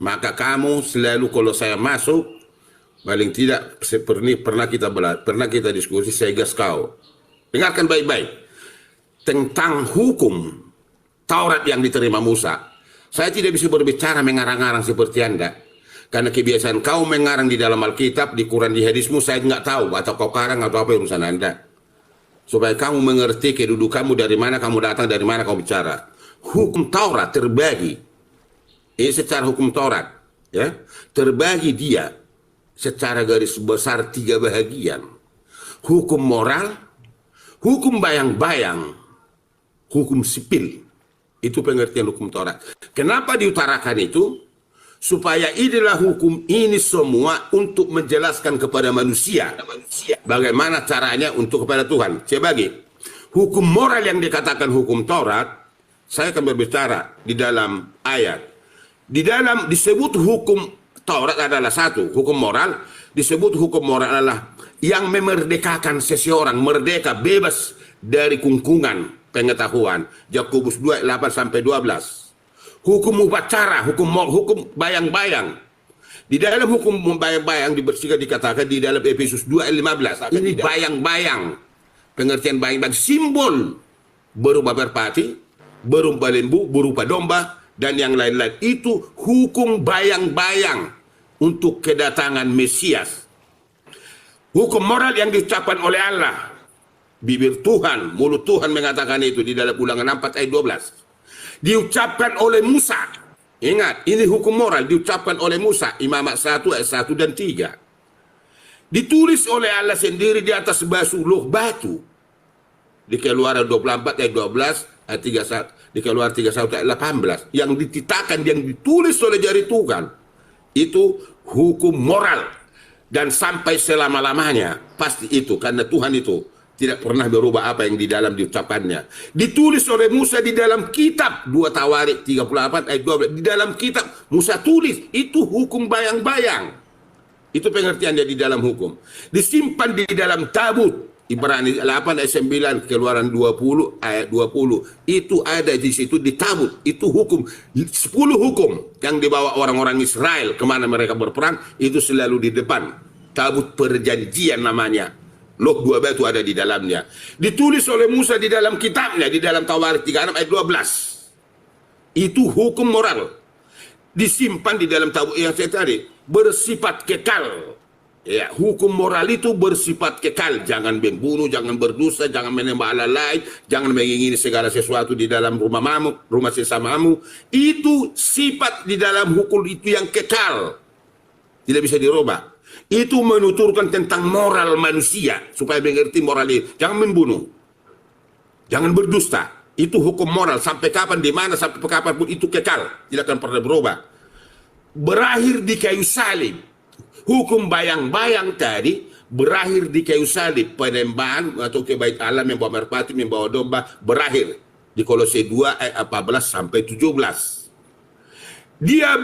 maka kamu selalu kalau saya masuk, paling tidak pernah kita diskusi, saya gas kau. Dengarkan baik-baik tentang hukum Taurat yang diterima Musa. Saya tidak bisa berbicara mengarang-arang seperti Anda, karena kebiasaan kau mengarang di dalam Alkitab, di Quran, di hadismu, saya nggak tahu atau kau karang atau apa urusan Anda. Supaya kamu mengerti kedudukanmu, dari mana kamu datang, dari mana kau bicara. Hukum Taurat terbagi. Ini secara hukum Taurat, ya, terbagi dia secara garis besar 3 bahagian. Hukum moral, hukum bayang-bayang, hukum sipil. Itu pengertian hukum Taurat. Kenapa diutarakan itu? Supaya inilah hukum ini semua untuk menjelaskan kepada manusia bagaimana caranya untuk kepada Tuhan. Saya bagi. Hukum moral yang dikatakan hukum Taurat, saya akan berbicara di dalam ayat. Di dalam disebut hukum Taurat adalah satu, hukum moral. Disebut hukum moral adalah yang memerdekakan seseorang, merdeka, bebas dari kungkungan pengetahuan. Yakobus 2:8-12. Hukum upacara, hukum bayang-bayang. Di dalam hukum bayang-bayang dibersihkan, dikatakan di dalam Efesus 2:15. Ini bayang-bayang. Pengertian bayang-bayang, simbol berupa merpati, berupa lembu, berupa domba, dan yang lain-lain. Itu hukum bayang-bayang untuk kedatangan Mesias. Hukum moral yang diucapkan oleh Allah. Bibir Tuhan, mulut Tuhan mengatakan itu di dalam Ulangan 4:12. Diucapkan oleh Musa. Ingat, ini hukum moral diucapkan oleh Musa. Imamat 1:1 dan 3. Ditulis oleh Allah sendiri di atas batu. Di Keluaran 24:12 ayat 31. Di Keluaran 31 ayat 18. Yang dititahkan, yang ditulis oleh jari Tuhan. Itu hukum moral, dan sampai selama-lamanya pasti itu, karena Tuhan itu tidak pernah berubah apa yang di dalam diucapkannya. Ditulis oleh Musa di dalam kitab 2 Tawarik 38 ayat 12. Di dalam kitab Musa tulis, itu hukum bayang-bayang. Itu pengertiannya di dalam hukum. Disimpan di dalam tabut. Ibrani 8 ayat 9, Keluaran 20 ayat 20. Itu ada di situ di tabut. Itu hukum. 10 hukum yang dibawa orang-orang Israel kemana mereka berperang, itu selalu di depan. Tabut perjanjian namanya. Loh, 2 batu ada di dalamnya. Ditulis oleh Musa di dalam kitabnya, di dalam Tawarik 36 ayat 12. Itu hukum moral. Disimpan di dalam tabut yang saya tadi. Bersifat kekal. Ya, hukum moral itu bersifat kekal. Jangan membunuh, jangan berdosa, jangan menyembah Allah lain, jangan mengingini segala sesuatu di dalam rumah sesamamu. Itu sifat di dalam hukum itu yang kekal. Tidak bisa dirubah. Itu menuturkan tentang moral manusia, supaya mengerti moral itu. Jangan membunuh, jangan berdusta. Itu hukum moral. Sampai kapan, di mana, sampai kapan pun itu kekal. Tidak akan pernah berubah. Berakhir di kayu salib. Hukum bayang-bayang tadi berakhir di kayu salib. Penyembahan atau ke bait Allah, membawa merpati, membawa domba, berakhir di Kolose 2 ayat 14 sampai 17. Dia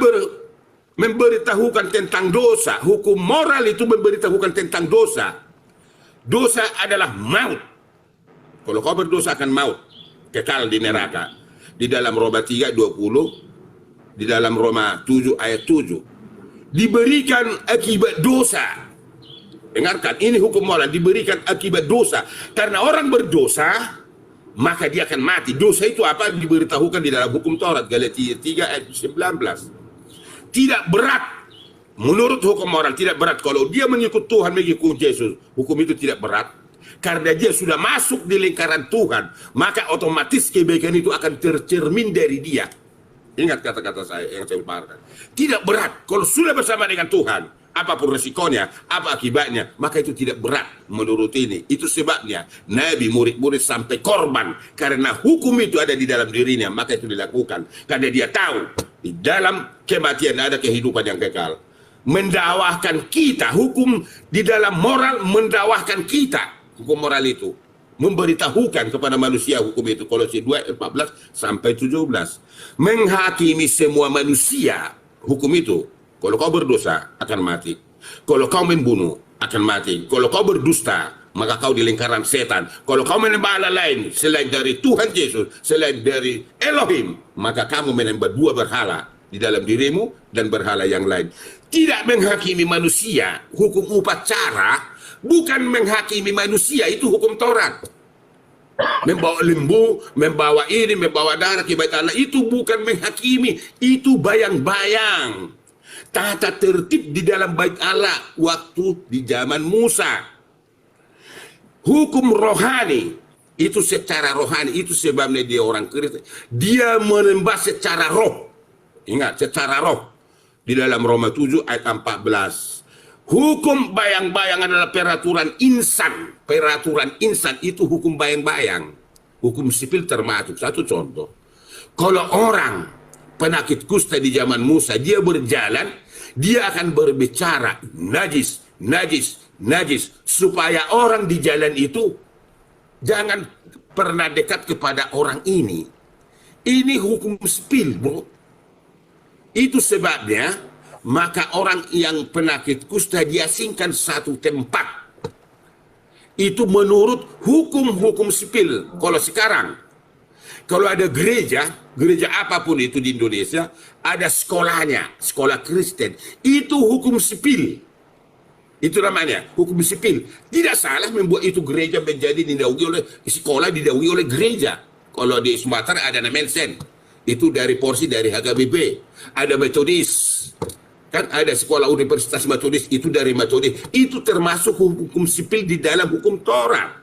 memberitahukan tentang dosa. Hukum moral itu memberitahukan tentang dosa. Dosa adalah maut. Kalau kau berdosa akan maut, kekal di neraka. Di dalam Roma 3:20, di dalam Roma 7 ayat 7. Diberikan akibat dosa. Dengarkan, ini hukum moral, diberikan akibat dosa. Karena orang berdosa, maka dia akan mati. Dosa itu apa? Diberitahukan di dalam hukum Taurat, Galatia 3 ayat 19. Tidak berat Menurut hukum moral tidak berat. Kalau dia mengikut Tuhan, mengikut Yesus, hukum itu tidak berat. Karena dia sudah masuk di lingkaran Tuhan, maka otomatis kebaikan itu akan tercermin dari dia. Ingat kata-kata saya yang saya paparkan. Tidak berat. Kalau sudah bersama dengan Tuhan, apapun resikonya, apa akibatnya, maka itu tidak berat menurut ini. Itu sebabnya Nabi, murid-murid sampai korban. Karena hukum itu ada di dalam dirinya, maka itu dilakukan. Karena dia tahu, di dalam kematian ada kehidupan yang kekal. Mendakwahkan kita, hukum di dalam moral mendakwahkan kita. Hukum moral itu memberitahukan kepada manusia hukum itu. Kolose 2:14 sampai 17. Menghakimi semua manusia hukum itu. Kalau kau berdosa akan mati. Kalau kau membunuh akan mati. Kalau kau berdusta maka kau di lingkaran setan. Kalau kau menyembah Allah lain selain dari Tuhan Yesus, selain dari Elohim, maka kamu menyembah dua berhala di dalam dirimu dan berhala yang lain. Tidak menghakimi manusia, hukum upacara bukan menghakimi manusia, itu hukum Taurat. Membawa lembu, membawa ini, membawa darah ke bait Allah, itu bukan menghakimi, itu bayang-bayang. Tata tertib di dalam bait Allah waktu di zaman Musa. Hukum rohani, itu secara rohani, itu sebabnya dia orang Kristen. Dia menyembah secara roh. Ingat, secara roh. Di dalam Roma 7 ayat 14. Hukum bayang-bayang adalah peraturan insan. Peraturan insan itu hukum bayang-bayang. Hukum sipil termasuk. Satu contoh. Kalau orang penakit kusta di zaman Musa, dia berjalan, dia akan berbicara najis, najis, najis. Supaya orang di jalan itu jangan pernah dekat kepada orang ini. Ini hukum sipil, bro. Itu sebabnya maka orang yang penakit kusta diasingkan satu tempat. Itu menurut hukum-hukum sipil. Kalau sekarang, kalau ada gereja apapun itu di Indonesia, ada sekolahnya, sekolah Kristen. Itu hukum sipil. Itu namanya, hukum sipil. Tidak salah membuat itu gereja menjadi didahului oleh sekolah, didahului oleh gereja. Kalau di Sumatera ada namanya Sen. Itu dari porsi dari HKBP. Ada Metodis. Kan ada sekolah Universitas Metodis, itu dari Metodis. Itu termasuk hukum sipil di dalam hukum Taurat.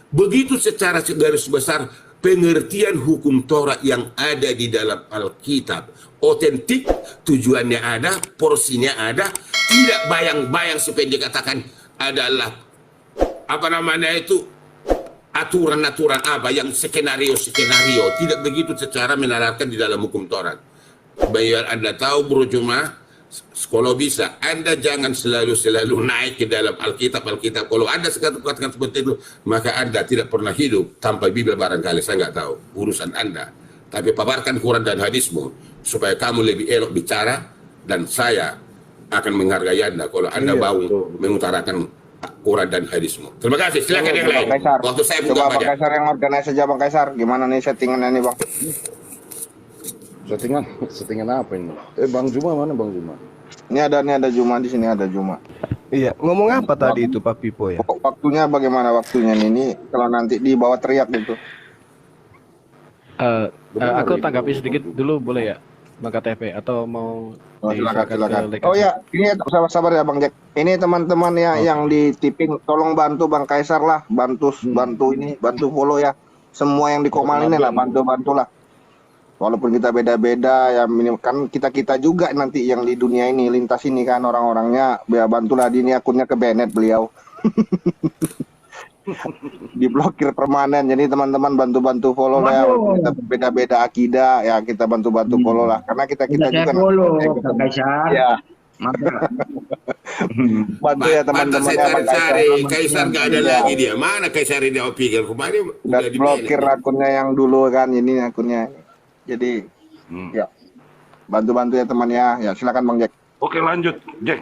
Begitu secara garis besar pengertian hukum Taurat yang ada di dalam Alkitab. Otentik, tujuannya ada, porsinya ada, tidak bayang-bayang seperti dikatakan adalah apa namanya itu aturan-aturan apa yang skenario-skenario. Tidak begitu secara menerapkan di dalam hukum Taurat. Biar Anda tahu, Bro Juma, kalau bisa, Anda jangan selalu naik ke dalam Alkitab. Kalau Anda katakan seperti itu, maka Anda tidak pernah hidup tanpa Bibel barangkali. Saya nggak tahu, urusan Anda. Tapi paparkan Quran dan hadismu, supaya kamu lebih elok bicara, dan saya akan menghargai Anda kalau Anda mau mengutarakan Quran dan hadismu. Terima kasih, silakan yang lain. Waktu saya buka Coba Bang Kaisar yang organize saja Bang Kaisar. Gimana nih settingannya nih Bang? Settingan apa ini? Bang Juma mana Bang Juma? Ini ada Juma di sini, ada Juma. Iya, ngomong apa tadi itu Pak Pipo ya? Waktunya bagaimana waktunya nih? Ini kalau nanti di bawah teriak gitu. Aku tanggapi sedikit dulu boleh ya, Bang KTP, atau mau silakan. Oh ya, ini sabar ya Bang Jack. Ini teman-teman ya yang di tipping, tolong bantu Bang Kaisar lah, bantu follow ya. Semua yang di Komal ini lah, bantulah. Walaupun kita beda-beda ya, kan kita juga nanti yang di dunia ini lintas ini kan orang-orangnya, ya bantulah. Di ini akunnya ke Bennett beliau. Diblokir permanen. Jadi teman-teman bantu follow lah ya. Walaupun kita beda-beda akidah ya, kita bantu follow lah, karena kita juga follow Bang Kaisar. Ya. Bantu ya teman-teman ya, Bang Kaisar nggak ada lagi dia. Mana Kaisar ini pikir kemarin udah blokir akunnya yang dulu kan, ini akunnya. Jadi ya bantu ya teman ya. Ya silakan Bang Jack. Oke lanjut Jack.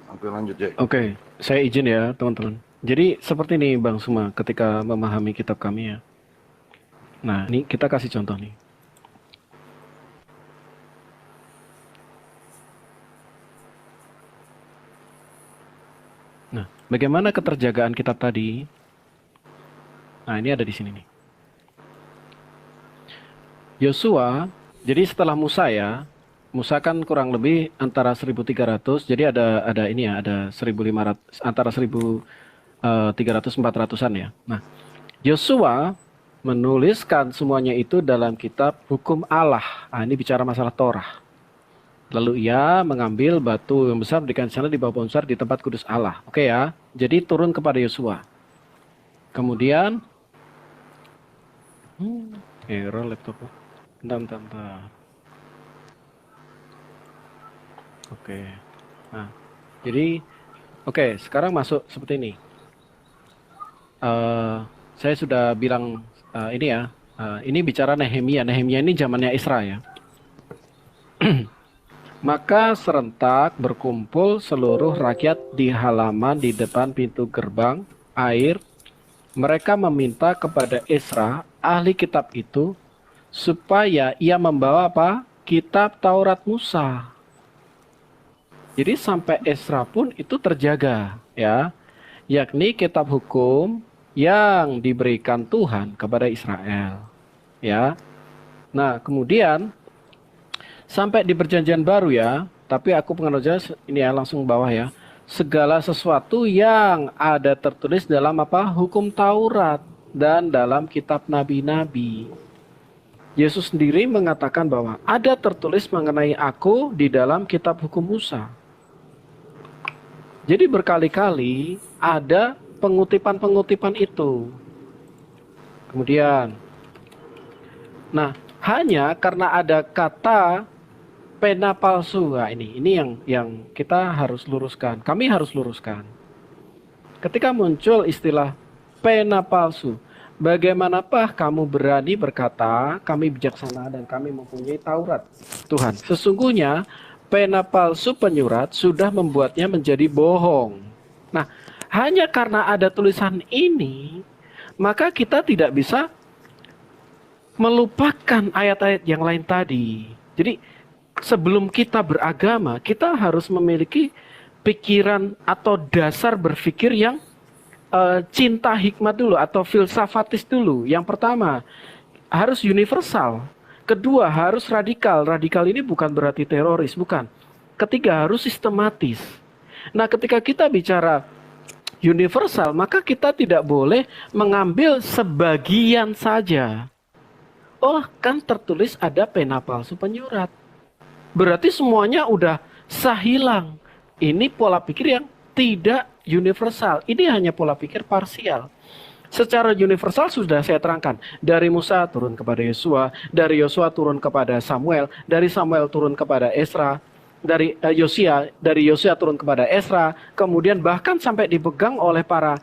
Oke lanjut Jack. Oke, saya izin ya teman-teman. Jadi seperti ini Bang Suma ketika memahami kitab kami ya. Nah ini kita kasih contoh nih. Nah, bagaimana keterjagaan kitab tadi? Nah, ini ada di sini nih. Yosua, jadi setelah Musa ya, Musa kan kurang lebih antara 1300, jadi ada ini ya, ada 1500, antara 1300 400-an ya. Nah, Yosua menuliskan semuanya itu dalam kitab hukum Allah. Ini bicara masalah Torah. Lalu ia mengambil batu yang besar, mendirikan sana di bawah pohon besar di tempat kudus Allah. Oke ya, jadi turun kepada Yosua. Kemudian, error laptop. Bentar. Oke. Nah, jadi, sekarang masuk seperti ini. Saya sudah bilang ini ya, ini bicara Nehemia. Nehemia ini zamannya Isra ya. Maka serentak berkumpul seluruh rakyat di halaman di depan pintu gerbang air. Mereka meminta kepada Ezra, ahli kitab itu, supaya ia membawa apa? Kitab Taurat Musa. Jadi sampai Ezra pun itu terjaga ya, yakni kitab hukum yang diberikan Tuhan kepada Israel. Ya. Nah, kemudian sampai di perjanjian baru ya, tapi aku penganutnya ini ya langsung bawah ya. Segala sesuatu yang ada tertulis dalam apa? Hukum Taurat dan dalam kitab nabi-nabi. Yesus sendiri mengatakan bahwa ada tertulis mengenai aku di dalam kitab hukum Musa. Jadi berkali-kali ada pengutipan-pengutipan itu. Kemudian, nah hanya karena ada kata pena palsu, nah, ini yang kita harus luruskan. Kami harus luruskan. Ketika muncul istilah pena palsu, bagaimanapun kamu berani berkata kami bijaksana dan kami mempunyai Taurat Tuhan? Sesungguhnya pena palsu penyurat sudah membuatnya menjadi bohong. Nah, hanya karena ada tulisan ini, maka kita tidak bisa melupakan ayat-ayat yang lain tadi. Jadi sebelum kita beragama, kita harus memiliki pikiran atau dasar berpikir yang cinta hikmat dulu atau filsafatis dulu. Yang pertama, harus universal. Kedua, harus radikal. Radikal ini bukan berarti teroris, bukan. Ketiga, harus sistematis. Nah, ketika kita bicara universal, maka kita tidak boleh mengambil sebagian saja. Oh, kan tertulis ada pena palsu penyurat. Berarti semuanya udah sah hilang. Ini pola pikir yang tidak universal. Ini hanya pola pikir parsial. Secara universal sudah saya terangkan. Dari Musa turun kepada Yosua, dari Yosua turun kepada Samuel, dari Samuel turun kepada Ezra, dari Yosia turun kepada Ezra, kemudian bahkan sampai dipegang oleh para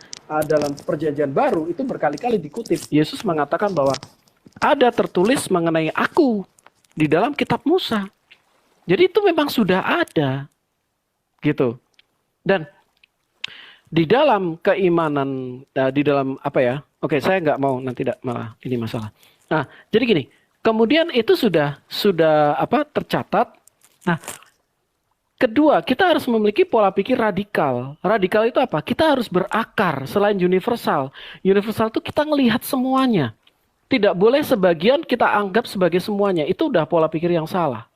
dalam perjanjian baru, itu berkali-kali dikutip. Yesus mengatakan bahwa ada tertulis mengenai aku di dalam kitab Musa. Jadi itu memang sudah ada, gitu. Dan di dalam keimanan, di dalam apa ya? Oke, saya nggak mau nanti malah ini masalah. Nah, jadi gini. Kemudian itu sudah tercatat. Nah, kedua, kita harus memiliki pola pikir radikal. Radikal itu apa? Kita harus berakar selain universal. Universal itu kita ngelihat semuanya. Tidak boleh sebagian kita anggap sebagai semuanya. Itu udah pola pikir yang salah.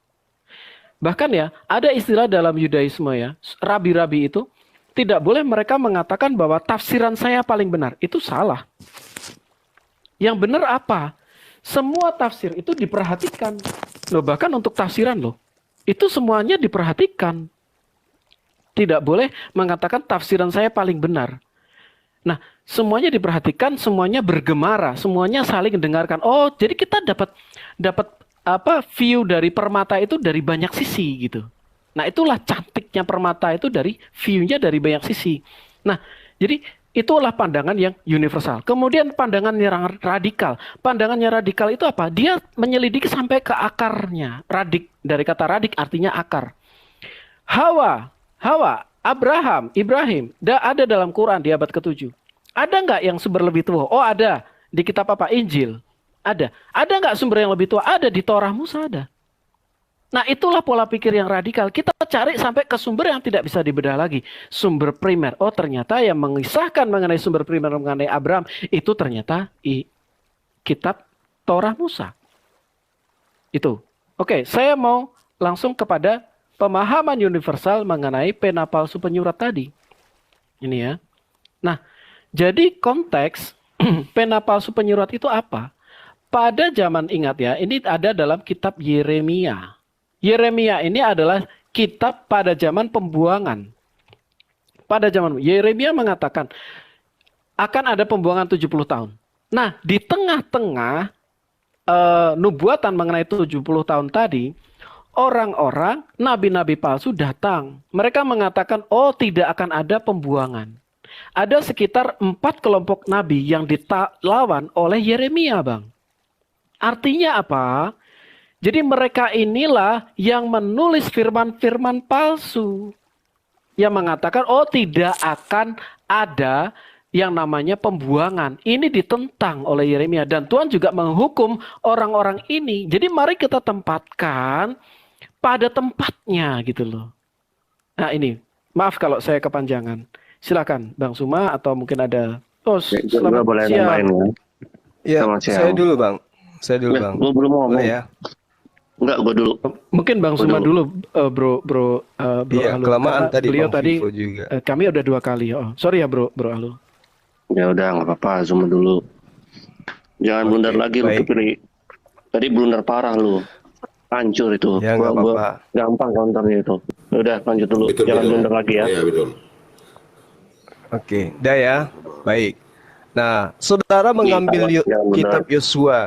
Bahkan ya, ada istilah dalam Yudaisme ya, rabi-rabi itu tidak boleh mereka mengatakan bahwa tafsiran saya paling benar. Itu salah. Yang benar apa? Semua tafsir itu diperhatikan. Loh, bahkan untuk tafsiran loh. Itu semuanya diperhatikan. Tidak boleh mengatakan tafsiran saya paling benar. Nah, semuanya diperhatikan, semuanya bergemara, semuanya saling mendengarkan. Oh, jadi kita dapat view dari permata itu dari banyak sisi gitu. Nah, itulah cantiknya permata itu dari view-nya dari banyak sisi. Nah, jadi itulah pandangan yang universal. Kemudian pandangan yang radikal. Pandangannya radikal itu apa? Dia menyelidiki sampai ke akarnya. Radik, dari kata radik artinya akar. Hawa, Abraham, Ibrahim, ada dalam Quran di abad ke-7. Ada nggak yang sumber lebih tua? Oh, ada. Di kitab apa? Injil. Ada. Ada nggak sumber yang lebih tua? Ada, di Torah Musa ada. Nah, itulah pola pikir yang radikal. Kita cari sampai ke sumber yang tidak bisa dibedah lagi. Sumber primer. Oh, ternyata yang mengisahkan mengenai sumber primer mengenai Abraham, itu ternyata kitab Torah Musa. Itu. Oke, saya mau langsung kepada pemahaman universal mengenai pena palsu penyurat tadi. Ini ya. Nah, jadi konteks pena palsu penyurat itu apa? Pada zaman, ingat ya, ini ada dalam kitab Yeremia. Yeremia ini adalah kitab pada zaman pembuangan. Pada zaman Yeremia mengatakan akan ada pembuangan 70 tahun. Nah, di tengah-tengah nubuatan mengenai 70 tahun tadi, orang-orang, nabi-nabi palsu datang. Mereka mengatakan, oh tidak akan ada pembuangan. Ada sekitar 4 kelompok nabi yang dilawan oleh Yeremia, Bang. Artinya apa? Jadi mereka inilah yang menulis firman-firman palsu. Yang mengatakan, oh tidak akan ada yang namanya pembuangan. Ini ditentang oleh Yeremia. Dan Tuhan juga menghukum orang-orang ini. Jadi mari kita tempatkan pada tempatnya gitu loh. Nah ini, maaf kalau saya kepanjangan. Silakan Bang Suma atau mungkin ada... Oh, selamat boleh siang. nambahin ya. Ya, Selamat siang. saya dulu Bang. Saya dulu Bang. Gue belum ngomong. Boleh ya? Enggak, gue dulu. Mungkin Bang Suma dulu, bro Iya, Alu. kelamaan Karena tadi beliau Bang tadi Vivo juga. kami udah 2 kali. Oh, sorry ya bro Alu. Ya udah, nggak apa-apa. Zoom dulu. Jangan blunder lagi lu, baik. Kipri. Tadi blunder parah lu. Hancur itu. Ya, nggak Gua apa-apa. gampang counternya itu. Udah, lanjut dulu. Betul, Jangan betul. blunder lagi ya. Iya, betul. Oke, dah ya. Baik. Nah, saudara mengambil jangan benar. kitab Yosua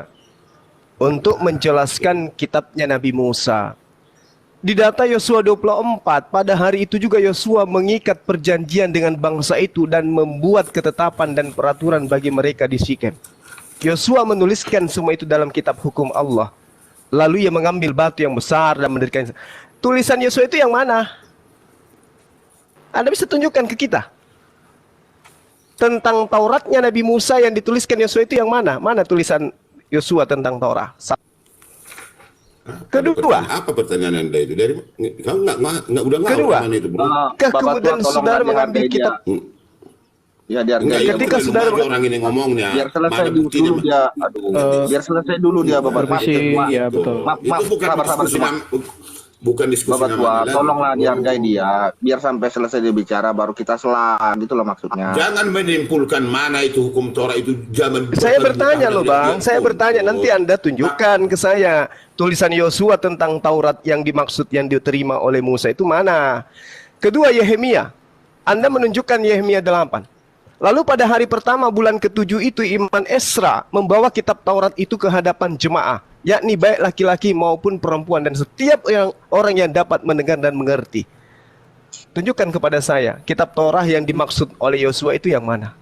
untuk menjelaskan kitabnya Nabi Musa. Di data Yosua 24, pada hari itu juga Yosua mengikat perjanjian dengan bangsa itu dan membuat ketetapan dan peraturan bagi mereka di Sikem. Yosua menuliskan semua itu dalam kitab hukum Allah. Lalu ia mengambil batu yang besar dan mendirikan. Tulisan Yosua itu yang mana? Anda bisa tunjukkan ke kita? Tentang Tauratnya Nabi Musa yang dituliskan Yosua itu yang mana? Mana tulisan Yosua tentang Taurat? Kedua, Apa pertanyaan Anda itu? Dari kamu nggak udah nggak Kedua. mana itu, Bro? kemudian saudara mengambil kitab. Ya dihargai. Enggak, ya, Ketika bukan saudara- aja orang ini ngomongnya. Biar selesai Mana dulu buktinya? dia. Aduh. Biar selesai dulu dia Bapak. Permisi, ya betul. Maaf, Itu bukan sabar, diskusi bukan diskusi Bapak nama tua, lagi. tolonglah dihargai dia. Biar sampai selesai dia bicara baru kita selah. Gitu loh maksudnya. Jangan menyimpulkan mana itu hukum Torah itu zaman. Saya bertanya loh bukan Bang, dia saya pun. bertanya, nanti Anda tunjukkan ke saya tulisan Yosua tentang Taurat yang dimaksud yang diterima oleh Musa itu mana. Kedua, Yehemia. Anda menunjukkan Yehemia 8. Lalu pada hari pertama bulan ke-7 itu Iman Esra membawa kitab Taurat itu ke hadapan jemaah, yakni baik laki-laki maupun perempuan dan setiap orang yang dapat mendengar dan mengerti. Tunjukkan kepada saya kitab Taurat yang dimaksud oleh Yosua itu yang mana?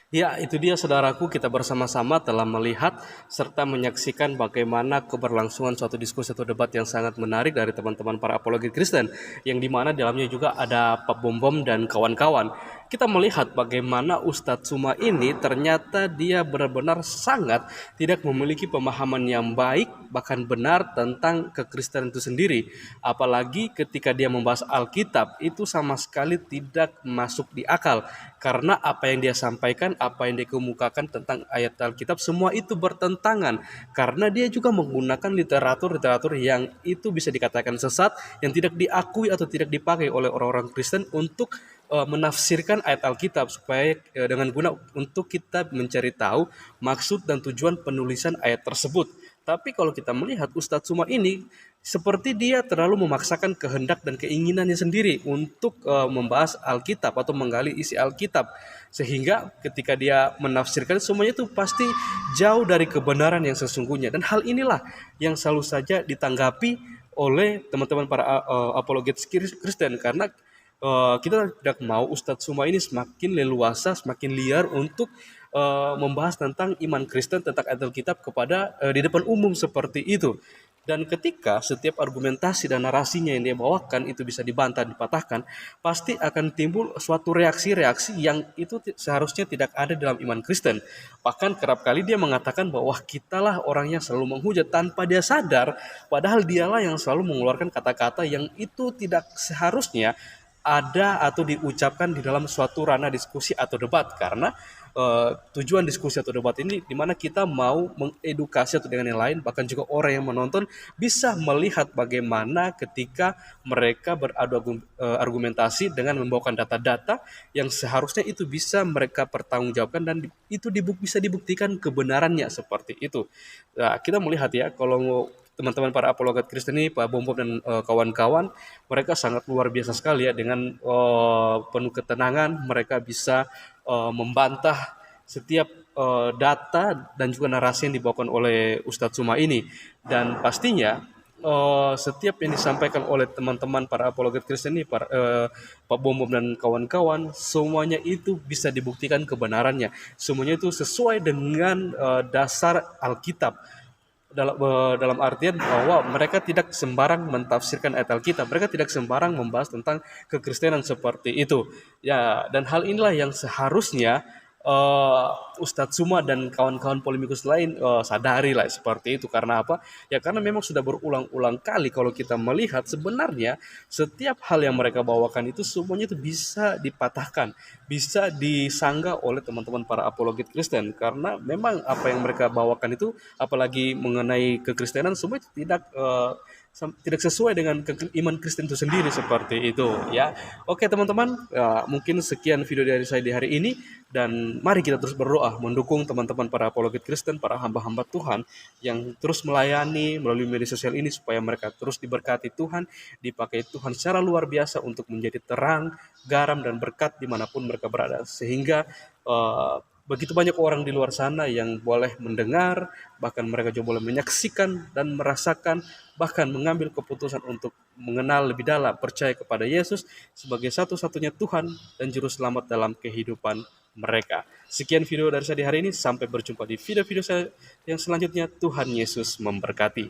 Ya, itu dia saudaraku, kita bersama-sama telah melihat serta menyaksikan bagaimana keberlangsungan suatu diskusi atau debat yang sangat menarik dari teman-teman para apologet Kristen, yang dimana dalamnya juga ada Pak Bom dan kawan-kawan. Kita melihat bagaimana Ustadz Suma ini ternyata dia benar-benar sangat tidak memiliki pemahaman yang baik, bahkan benar tentang kekristenan itu sendiri. Apalagi ketika dia membahas Alkitab, itu sama sekali tidak masuk di akal. Karena apa yang dia sampaikan, apa yang dia kemukakan tentang ayat Alkitab, semua itu bertentangan. Karena dia juga menggunakan literatur-literatur yang itu bisa dikatakan sesat, yang tidak diakui atau tidak dipakai oleh orang-orang Kristen untuk menafsirkan ayat Alkitab, supaya dengan guna untuk kita mencari tahu maksud dan tujuan penulisan ayat tersebut. Tapi kalau kita melihat Ustadz Suma ini seperti dia terlalu memaksakan kehendak dan keinginannya sendiri untuk membahas Alkitab atau menggali isi Alkitab, sehingga ketika dia menafsirkan semuanya itu pasti jauh dari kebenaran yang sesungguhnya. Dan hal inilah yang selalu saja ditanggapi oleh teman-teman para apologet Kristen, karena kita tidak mau Ustadz Suma ini semakin leluasa, semakin liar untuk membahas tentang iman Kristen, tentang ayat Alkitab kepada di depan umum seperti itu. Dan ketika setiap argumentasi dan narasinya yang dia bawakan itu bisa dibantah, dipatahkan, pasti akan timbul suatu reaksi-reaksi yang itu seharusnya tidak ada dalam iman Kristen. Bahkan kerap kali dia mengatakan bahwa kitalah orang yang selalu menghujat tanpa dia sadar, padahal dialah yang selalu mengeluarkan kata-kata yang itu tidak seharusnya ada atau diucapkan di dalam suatu ranah diskusi atau debat, karena tujuan diskusi atau debat ini dimana kita mau mengedukasi atau dengan yang lain, bahkan juga orang yang menonton bisa melihat bagaimana ketika mereka beradu argumentasi dengan membawakan data-data yang seharusnya itu bisa mereka pertanggungjawabkan dan itu bisa dibuktikan kebenarannya seperti itu. Nah, kita melihat ya, kalau teman-teman para apologet Kristen ini, Pak Bom dan kawan-kawan, mereka sangat luar biasa sekali ya, dengan penuh ketenangan mereka bisa membantah setiap data dan juga narasi yang dibawakan oleh Ustadz Suma ini. Dan pastinya setiap yang disampaikan oleh teman-teman para apologet Kristen ini, Pak Bom dan kawan-kawan, semuanya itu bisa dibuktikan kebenarannya. Semuanya itu sesuai dengan dasar Alkitab. Dalam artian bahwa mereka tidak sembarang mentafsirkan ayat Alkitab, mereka tidak sembarang membahas tentang kekristenan seperti itu ya. Dan hal inilah yang seharusnya Ustadz Suma dan kawan-kawan polemikus lain sadari lah seperti itu. Karena apa? Ya karena memang sudah berulang-ulang kali kalau kita melihat sebenarnya setiap hal yang mereka bawakan itu semuanya itu bisa dipatahkan, bisa disanggah oleh teman-teman para apologet Kristen. Karena memang apa yang mereka bawakan itu, apalagi mengenai kekristenan, semua itu tidak sesuai dengan iman Kristen itu sendiri seperti itu ya. Oke teman-teman, mungkin sekian video dari saya di hari ini, dan mari kita terus berdoa mendukung teman-teman para apologet Kristen, para hamba-hamba Tuhan yang terus melayani melalui media sosial ini, supaya mereka terus diberkati Tuhan, dipakai Tuhan secara luar biasa untuk menjadi terang, garam, dan berkat dimanapun mereka berada, sehingga begitu banyak orang di luar sana yang boleh mendengar, bahkan mereka juga boleh menyaksikan dan merasakan, bahkan mengambil keputusan untuk mengenal lebih dalam, percaya kepada Yesus sebagai satu-satunya Tuhan dan Juru Selamat dalam kehidupan mereka. Sekian video dari saya di hari ini, sampai berjumpa di video-video saya yang selanjutnya. Tuhan Yesus memberkati.